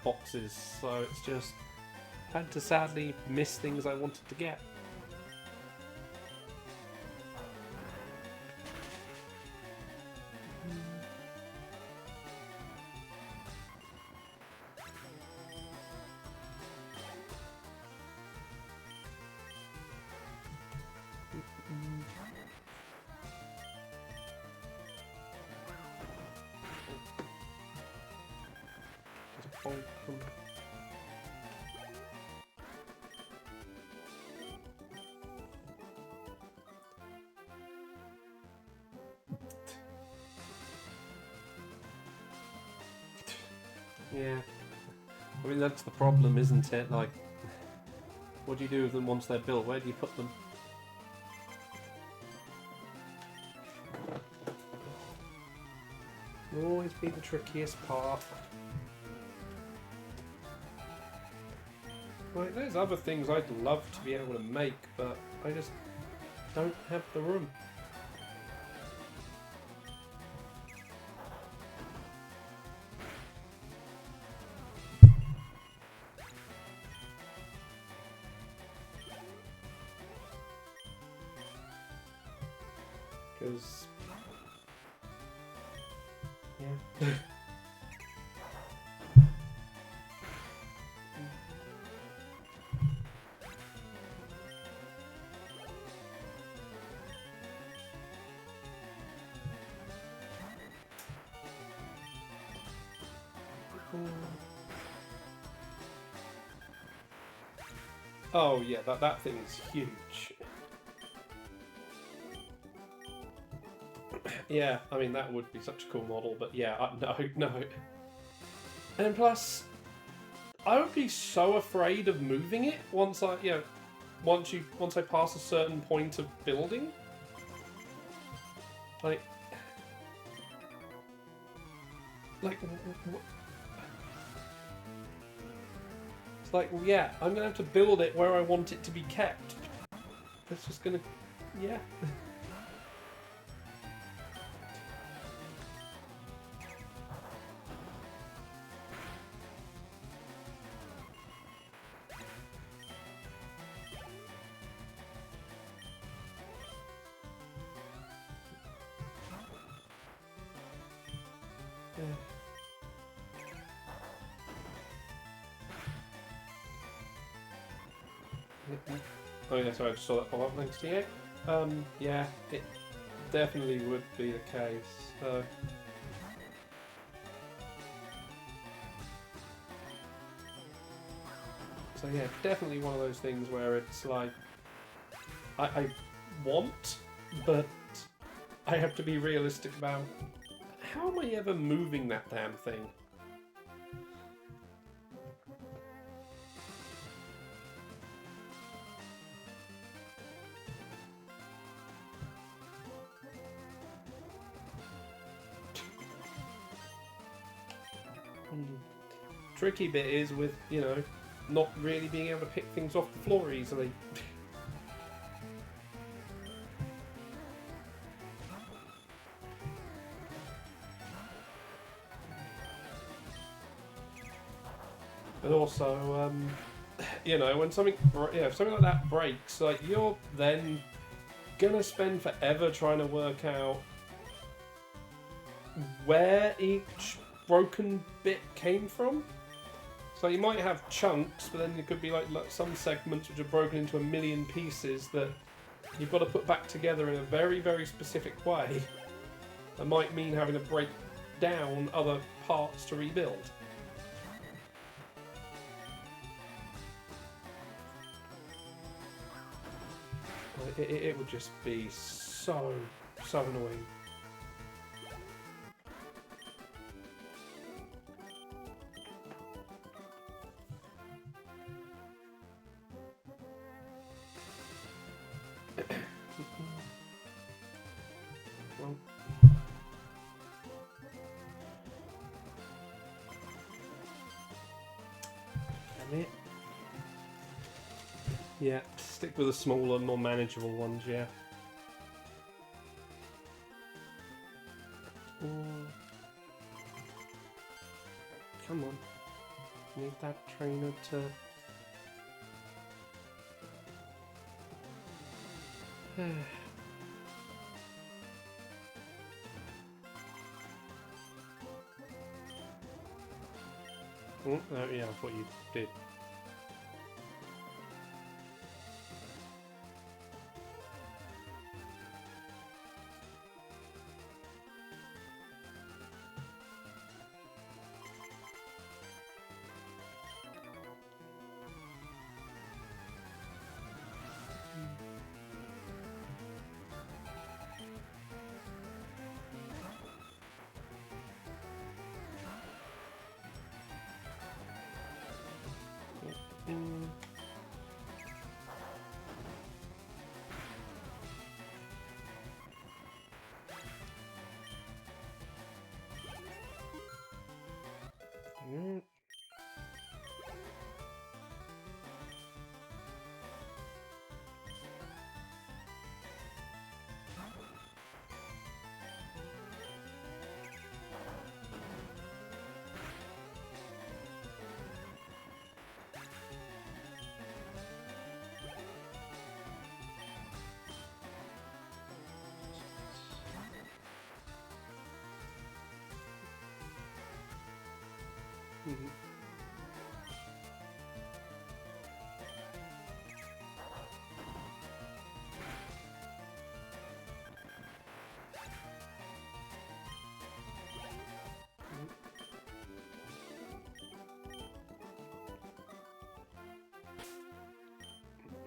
boxes. So it's just had to sadly miss things I wanted to get. Fulcrum. Yeah. I mean, that's the problem, isn't it? Like, what do you do with them once they're built? Where do you put them? Will always be the trickiest part. Like, there's other things I'd love to be able to make, but I just don't have the room. Because, yeah. Oh yeah, that thing's huge. Yeah, I mean that would be such a cool model, but yeah, no. And plus, I would be so afraid of moving it once once I pass a certain point of building. Like, it's like, well, yeah, I'm gonna have to build it where I want it to be kept. It's just gonna, yeah. Oh yeah, sorry, I just saw that pop up. Thanks to you. Yeah, it definitely would be the case. So yeah, definitely one of those things where it's like I want, but I have to be realistic about how am I ever moving that damn thing? Tricky bit is with, not really being able to pick things off the floor easily. But also, when something like that breaks, like you're then gonna spend forever trying to work out where each broken bit came from. So you might have chunks, but then there could be like some segments which are broken into a million pieces that you've got to put back together in a very, very specific way. That might mean having to break down other parts to rebuild. It would just be so annoying. Well, damn it. Yeah, stick with the smaller, more manageable ones, yeah. Come on. Need that trainer to... Oh, yeah, I thought you did. Mm-hmm.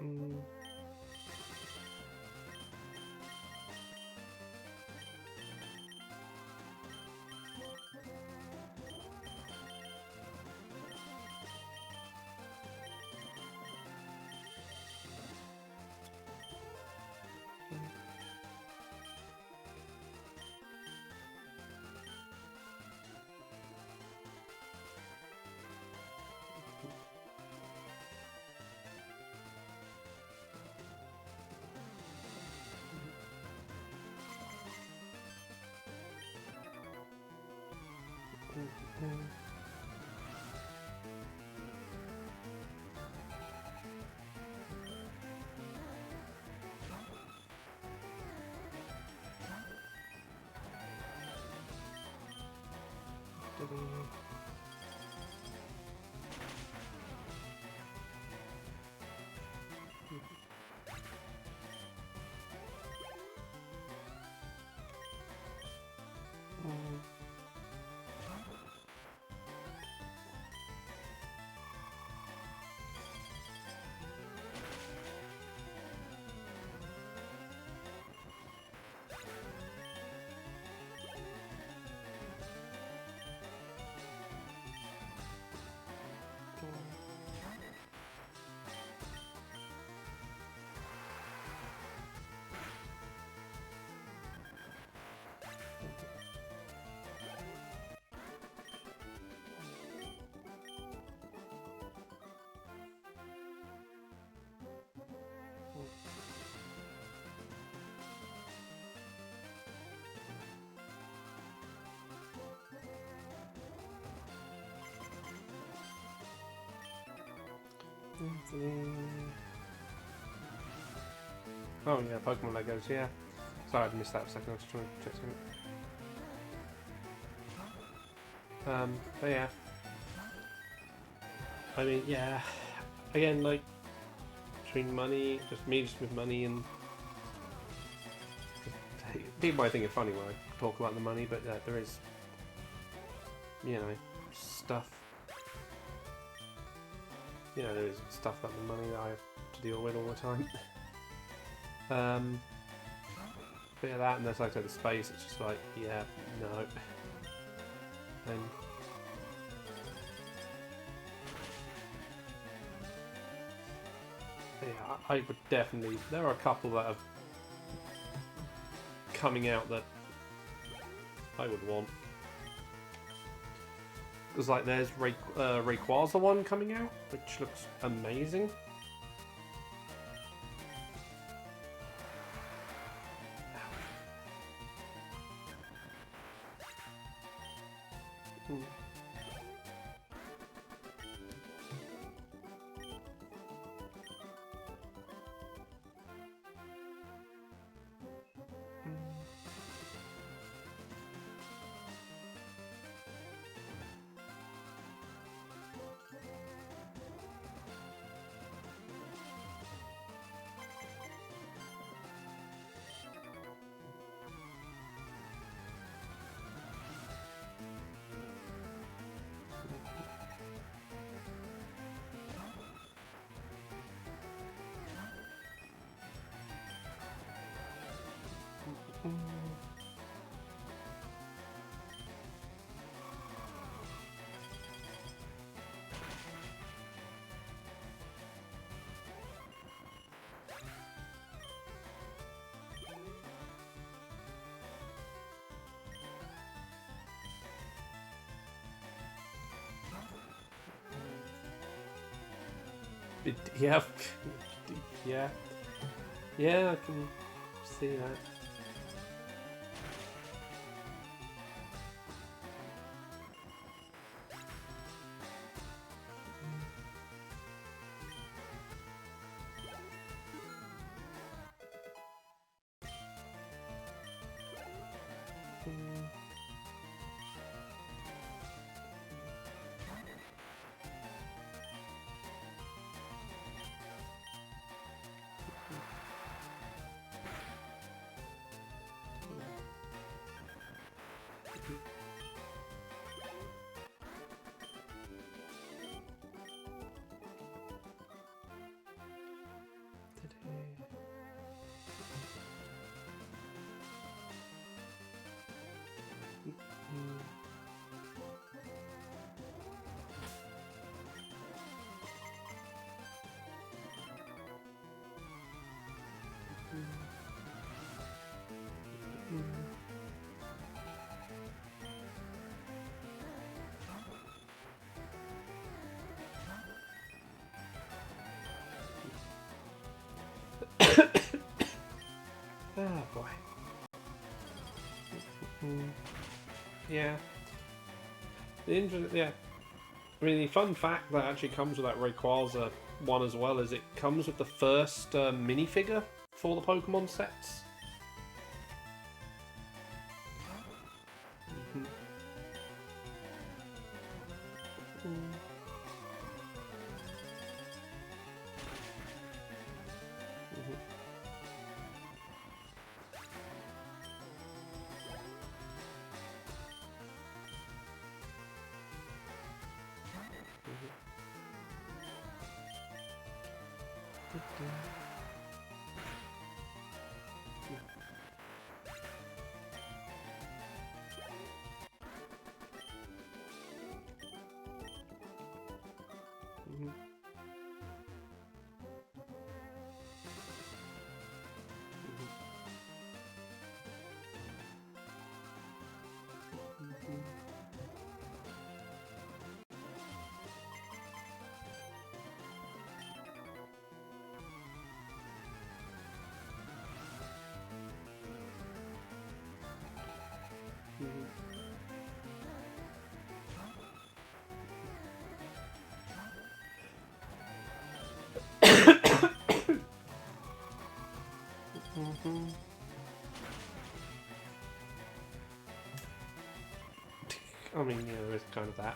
Mm. Oh yeah, Pokemon Legos, yeah. Sorry, I missed that for a second. I was trying to check something. But yeah. I mean, yeah. Again, like between money, just with money, and people might think it's funny when I talk about the money, but there is, you know, stuff. You know, there is stuff about the money that I have to deal with all the time. Bit of that, and there's like the space. It's just like, yeah, no, and yeah, I would definitely. There are a couple that are coming out that I would want. Because like there's Rayquaza one coming out, which looks amazing. Yeah, yeah, yeah, I can see that. Ah, boy. Yeah. Yeah. I mean, the fun fact that actually comes with that Rayquaza one as well is it comes with the first minifigure for the Pokemon sets. Mhm. I mean, yeah, there is kind of that.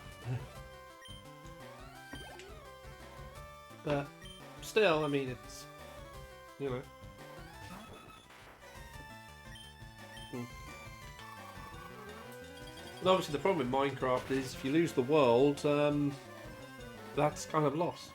But still, I mean, it's, you know. But obviously the problem with Minecraft is if you lose the world, that's kind of lost.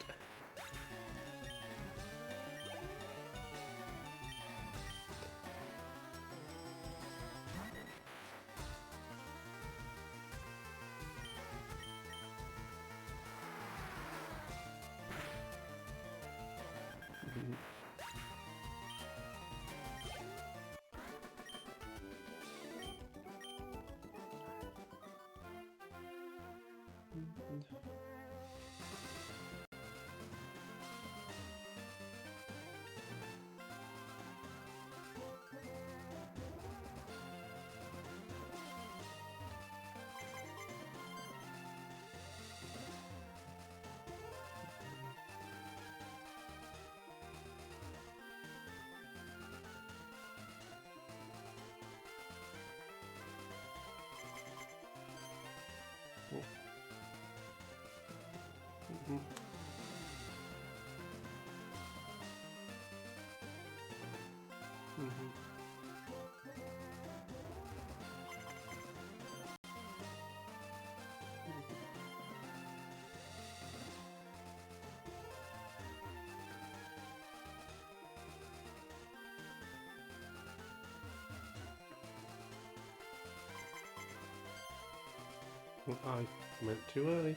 I went too early.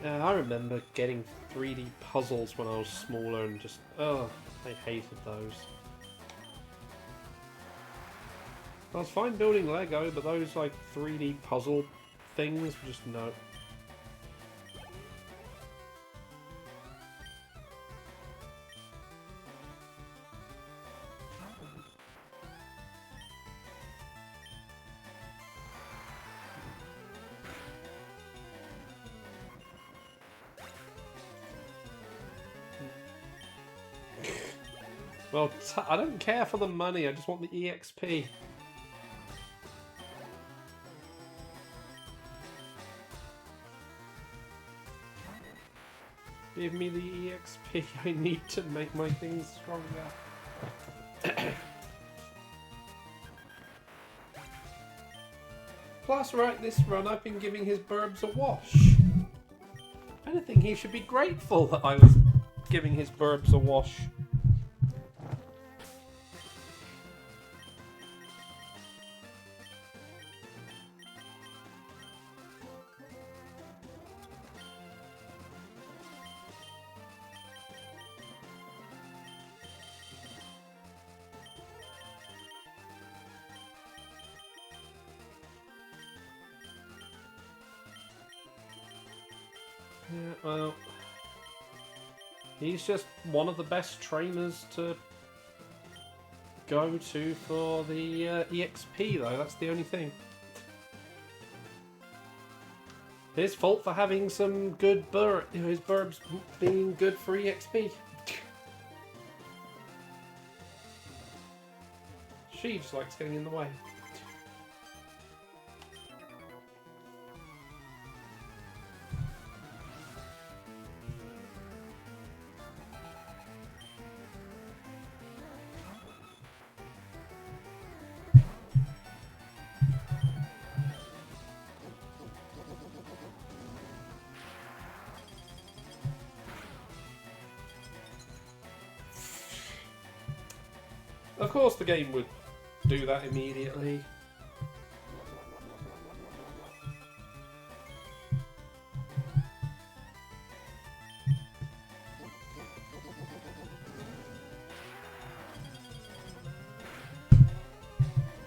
I remember getting 3D puzzles when I was smaller and just, oh, I hated those. I was fine building Lego, but those like 3D puzzle things were just no. Well, I don't care for the money, I just want the EXP. Give me the EXP I need to make my things stronger. Plus, right, this run I've been giving his burbs a wash. I think he should be grateful that I was giving his burbs a wash. Yeah, well, he's just one of the best trainers to go to for the EXP, though. That's the only thing. His fault for having some good his burbs being good for EXP. She just likes getting in the way. Of course the game would do that immediately.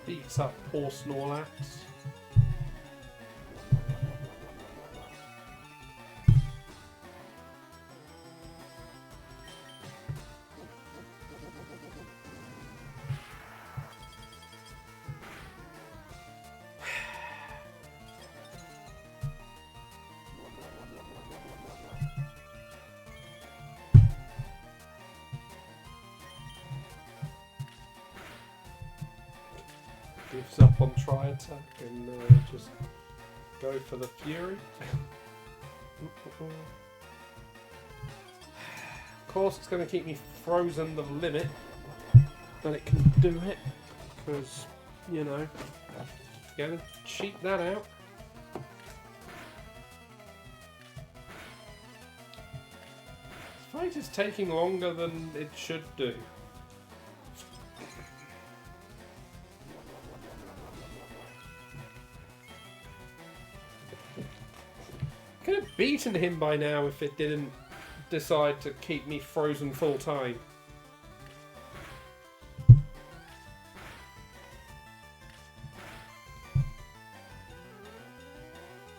Beats up poor Snorlax. Gives up on try attack and just go for the Fury. Of course it's going to keep me frozen the limit, but it can do it because, you know, going to cheat that out. This fight is taking longer than it should do. Could have beaten him by now if it didn't decide to keep me frozen full time.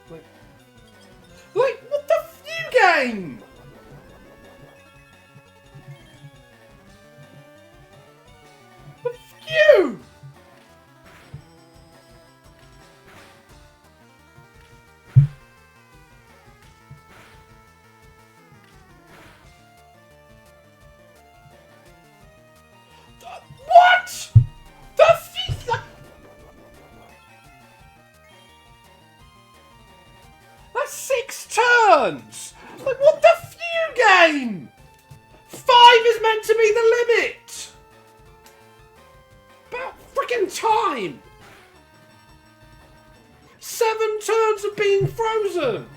Like what the new game? The few. What? The That's 6 turns! Like, what the few game? 5 is meant to be the limit! About freaking time! 7 turns of being frozen!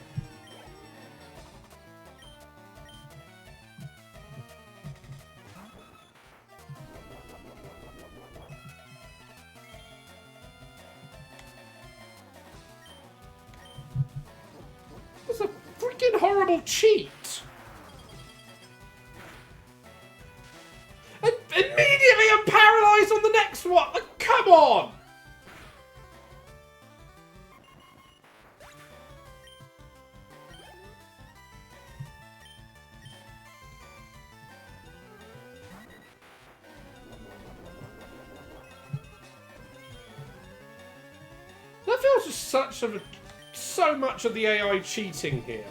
It's a freaking horrible cheat. And immediately I'm paralysed on the next one. Like, come on. That feels just so much of the AI cheating here.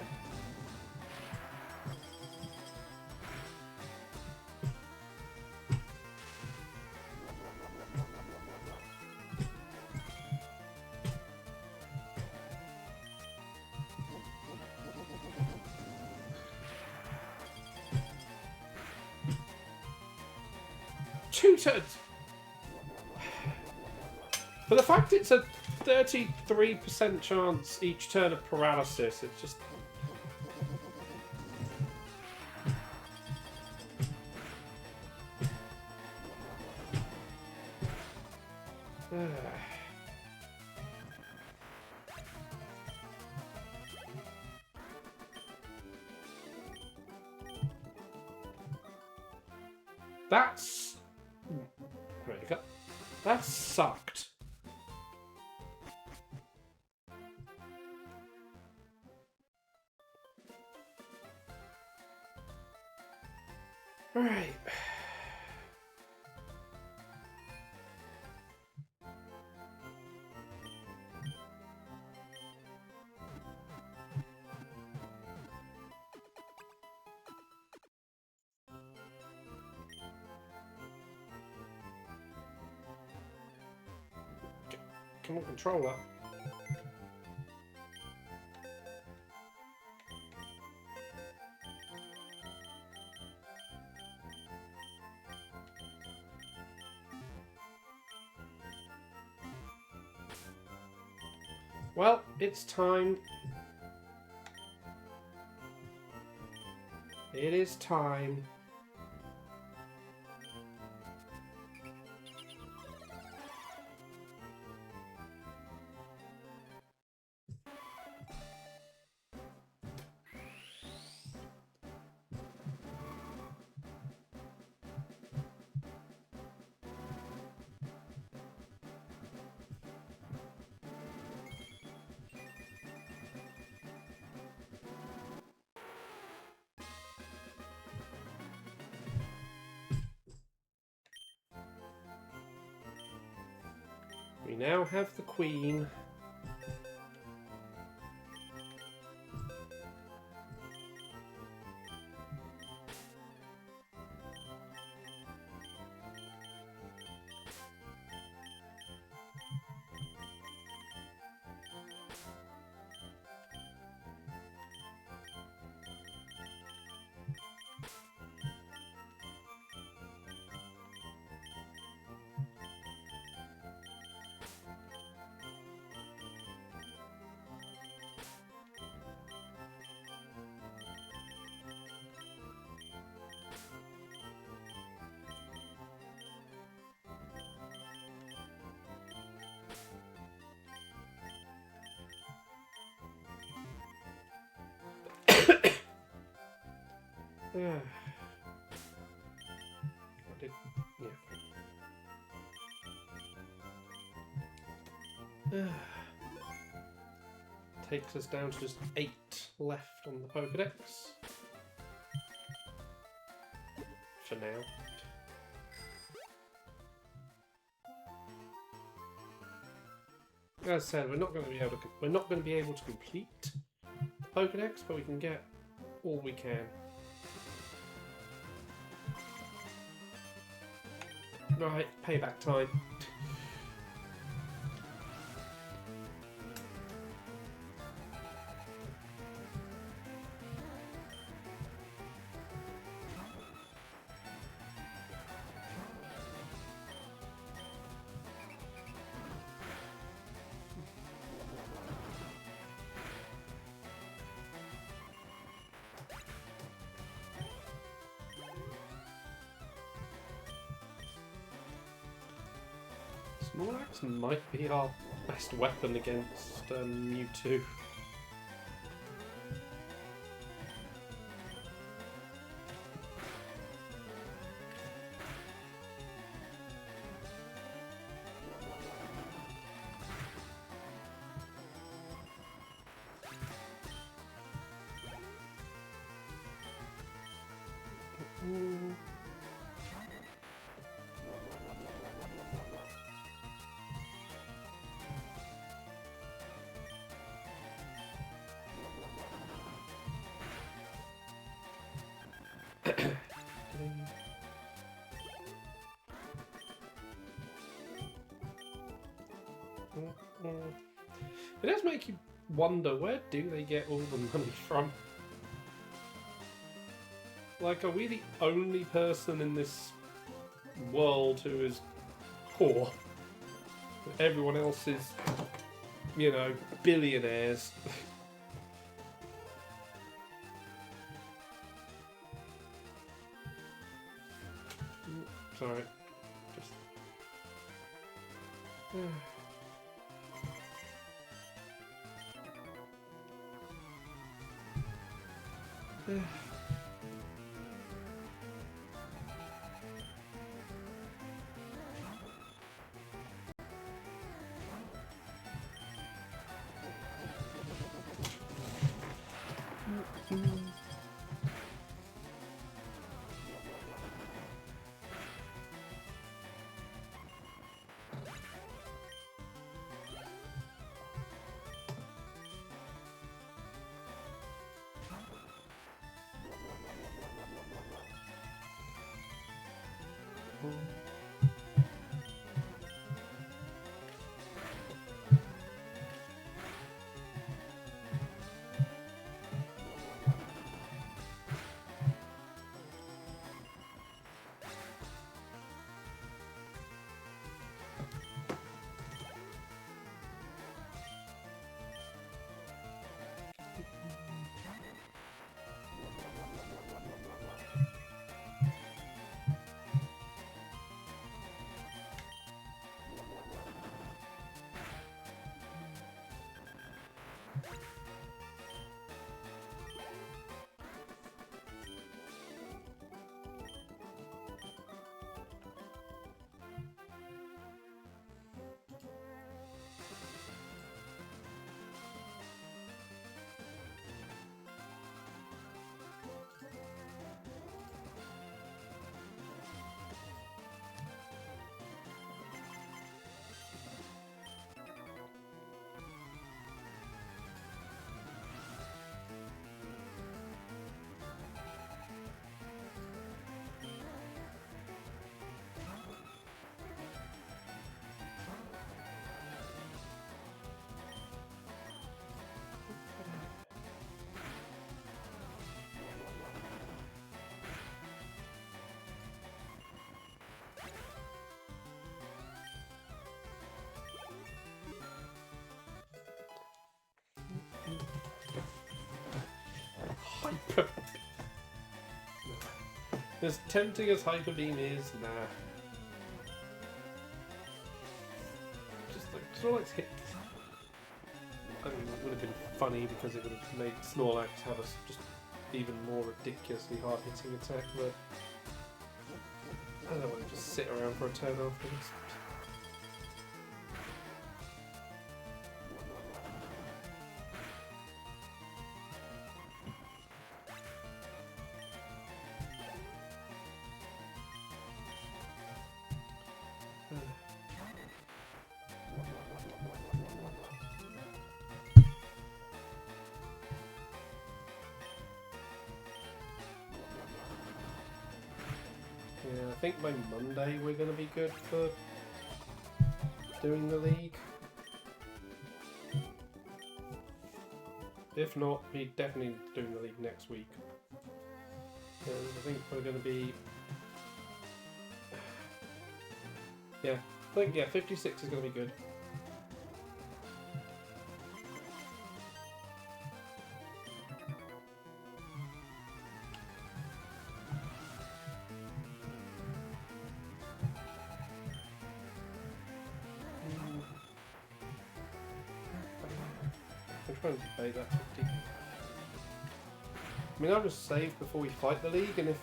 Two turns. For the fact it's a 33% chance each turn of paralysis, it's just... That's... There you go. That sucked. Alright. Come on, controller. Well, it's time. It is time. We now have the Queen. Yeah. Takes us down to just 8 left on the Pokedex. For now. As I said, we're not going to be able to complete the Pokedex, but we can get all we can. Right, payback time. Snorlax might be our best weapon against Mewtwo. It does make you wonder, where do they get all the money from? Like, are we the only person in this world who is poor? Everyone else is, you know, billionaires. Sorry. Just... Hyper. As tempting as Hyper Beam is, nah. Just like hit. I mean, it would have been funny because it would have made Snorlax have a just even more ridiculously hard hitting attack, but I don't want to just sit around for a turn after this. Yeah, I think by Monday we're going to be good for doing the league. If not, we definitely doing the league next week. And I think we're going to be... Yeah, I think 56 is going to be good. I'm trying to debate that 50. I mean, I'll just save before we fight the league, and if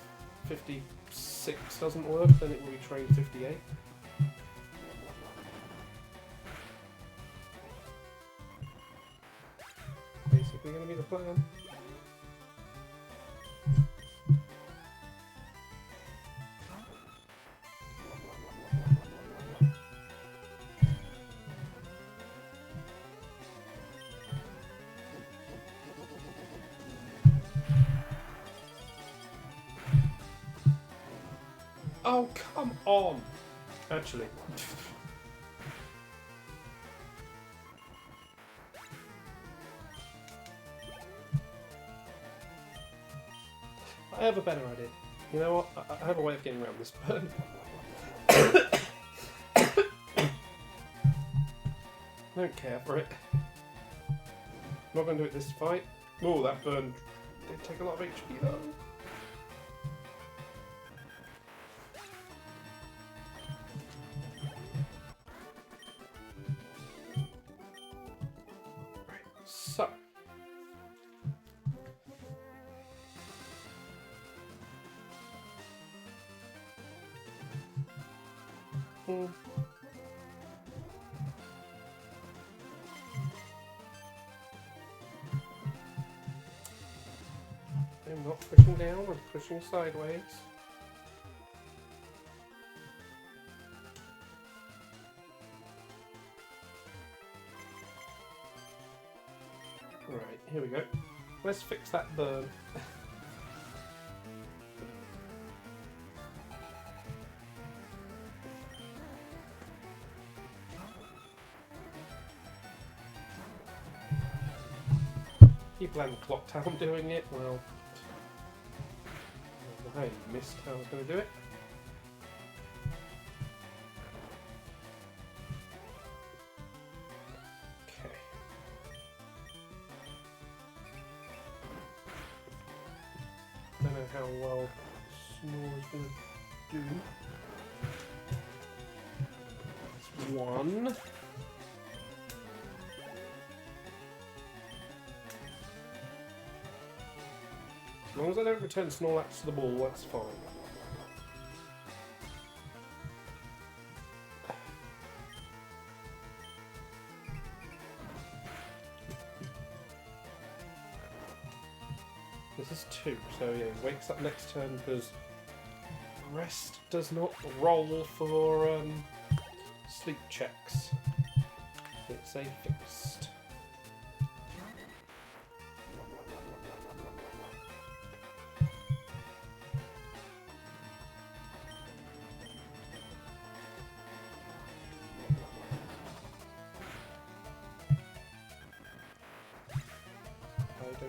56 doesn't work, then it will be train 58. Basically going to be the plan. Oh, come on! Actually. I have a better idea. You know what? I have a way of getting around this burn. I don't care for it. I'm not going to do it this fight. Oh, that burn did take a lot of HP though. So, I'm not pushing down, I'm pushing sideways. Right, here we go. Let's fix that burn. People hadn't clocked how I'm doing it. Well, I missed how I was going to do it. Okay. Don't know how well Snore is going to do. That's one. As long as I don't return Snorlax to the ball, that's fine. This is 2, so yeah, he wakes up next turn because Rest does not roll for sleep checks. It's a fixed.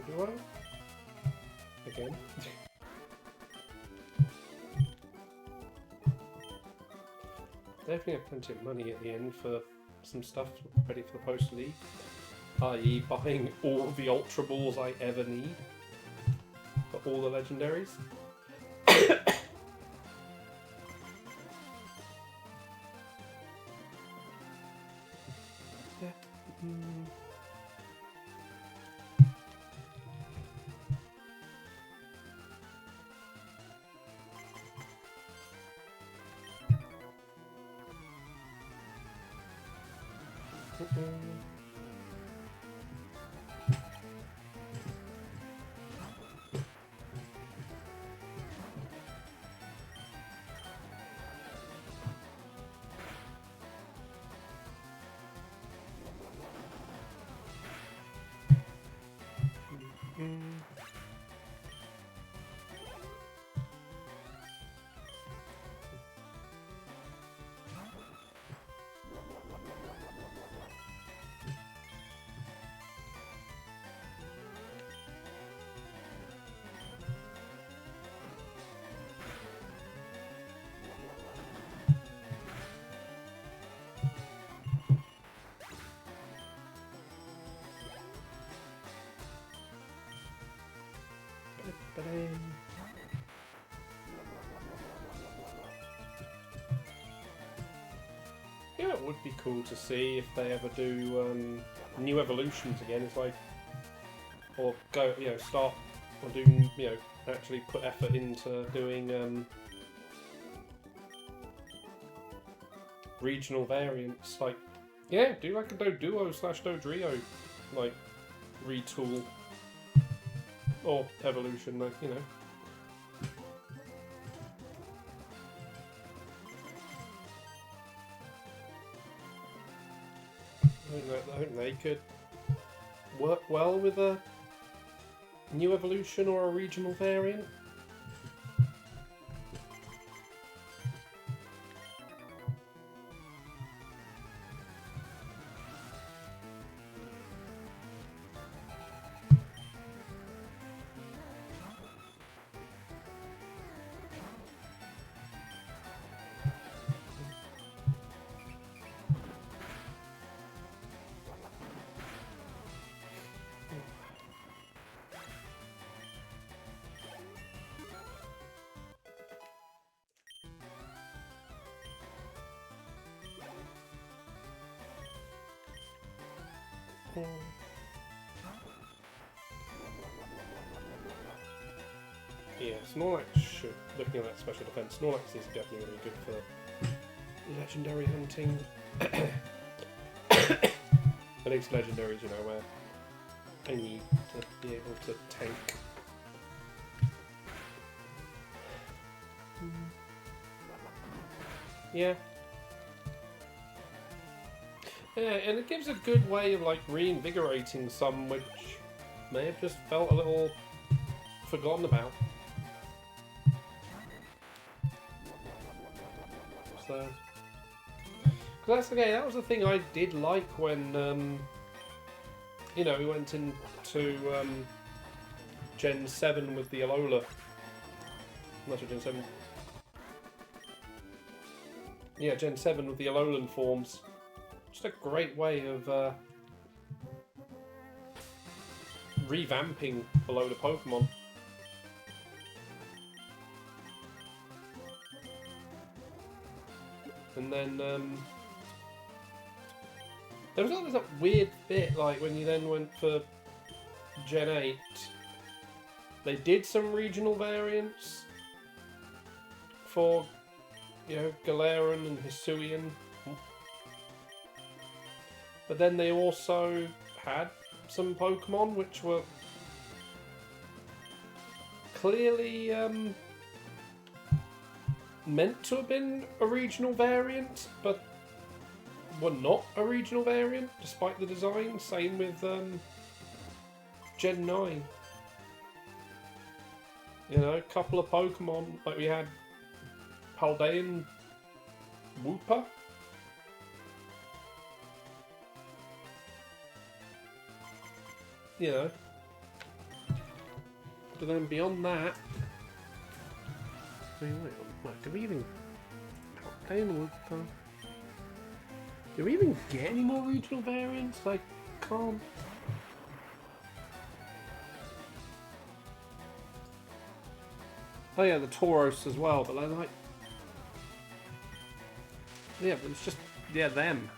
Do I? Again. Definitely have plenty of money at the end for some stuff ready for the post league, i.e. buying all of the Ultra Balls I ever need for all the legendaries. Yeah. Yeah, it would be cool to see if they ever do new evolutions again. It's like, or go, start or do, actually put effort into doing regional variants. Like, yeah, do like a Doduo/Dodrio, like retool or evolution, like I think they could work well with a new evolution or a regional variant. Yeah, Snorlax should, looking at that special defense, Snorlax is definitely really good for legendary hunting. At least legendaries, where I need to be able to tank. Yeah. Yeah, and it gives a good way of reinvigorating some which may have just felt a little forgotten about. So, because that was the thing I did like when you know, we went into Gen 7 with the Alola. That's what Gen 7. Yeah, Gen 7 with the Alolan forms. Just a great way of revamping a load of Pokemon. And then there was always that weird bit, like when you then went for Gen 8, they did some regional variants for, you know, Galarian and Hisuian. But then they also had some Pokemon which were clearly meant to have been a regional variant, but were not a regional variant, despite the design. Same with Gen 9. You know, a couple of Pokemon, like we had Paldean Wooper. You know. But then beyond that... I mean, wait, do we even... Paldean Wooper... Do we even get any more regional variants? Like, can't... Oh yeah, the Tauros as well, but like... Yeah, but it's just... Yeah, them.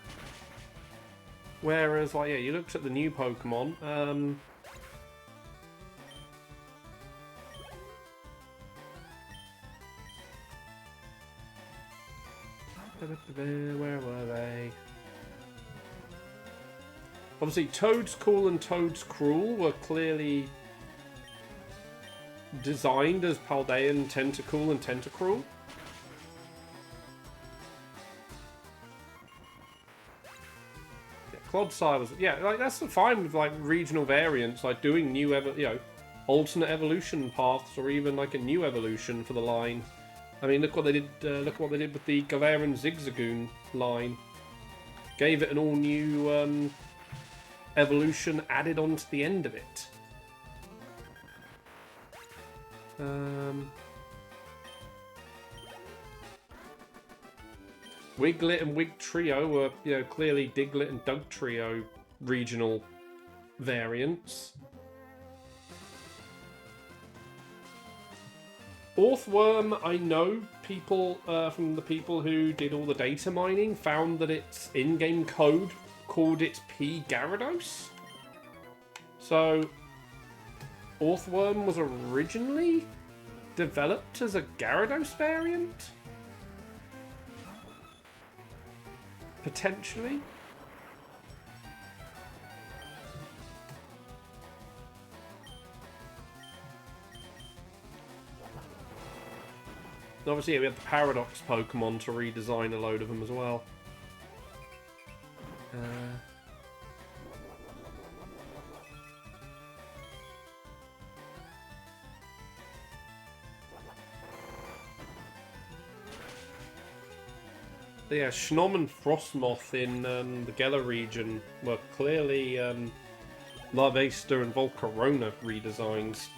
Whereas, like, yeah, you looked at the new Pokemon, where were they? Obviously, Toedscool and Toedscruel were clearly designed as Paldean Tentacool and Tentacruel. Yeah, Clodsire was... Yeah, like, that's fine with, like, regional variants, like doing new, you know, alternate evolution paths, or even, like, a new evolution for the line. I mean, look what they did. Look what they did with the Galarian Zigzagoon line. Gave it an all-new evolution added onto the end of it. Wiglet and Wigtrio were, you know, clearly Diglett and Dugtrio regional variants. Orthworm, I know people from the people who did all the data mining found that its in-game code called it P. Gyarados. So, Orthworm was originally developed as a Gyarados variant? Potentially? Obviously, yeah, we had the Paradox Pokemon to redesign a load of them as well. Yeah, Schnom and Frostmoth in the Galar region were clearly Larvesta and Volcarona redesigns.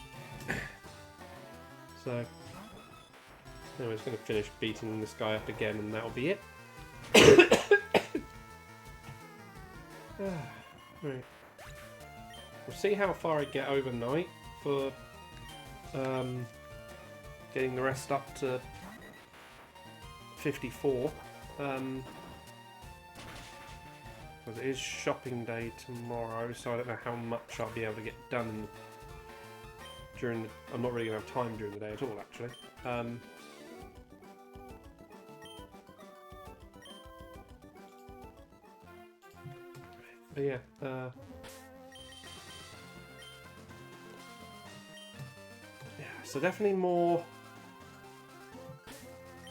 So... Anyway, just going to finish beating this guy up again, and that'll be it. Right. We'll see how far I get overnight for getting the rest up to 54. Because it is shopping day tomorrow, so I don't know how much I'll be able to get done during the... I'm not really going to have time during the day at all, actually. But yeah, yeah, so definitely more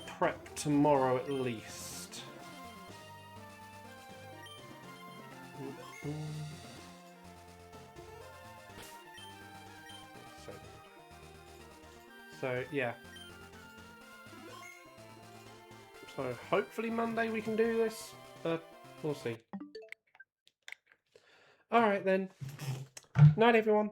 prep tomorrow at least. So yeah. So hopefully Monday we can do this, but we'll see. Alright then. Night, everyone.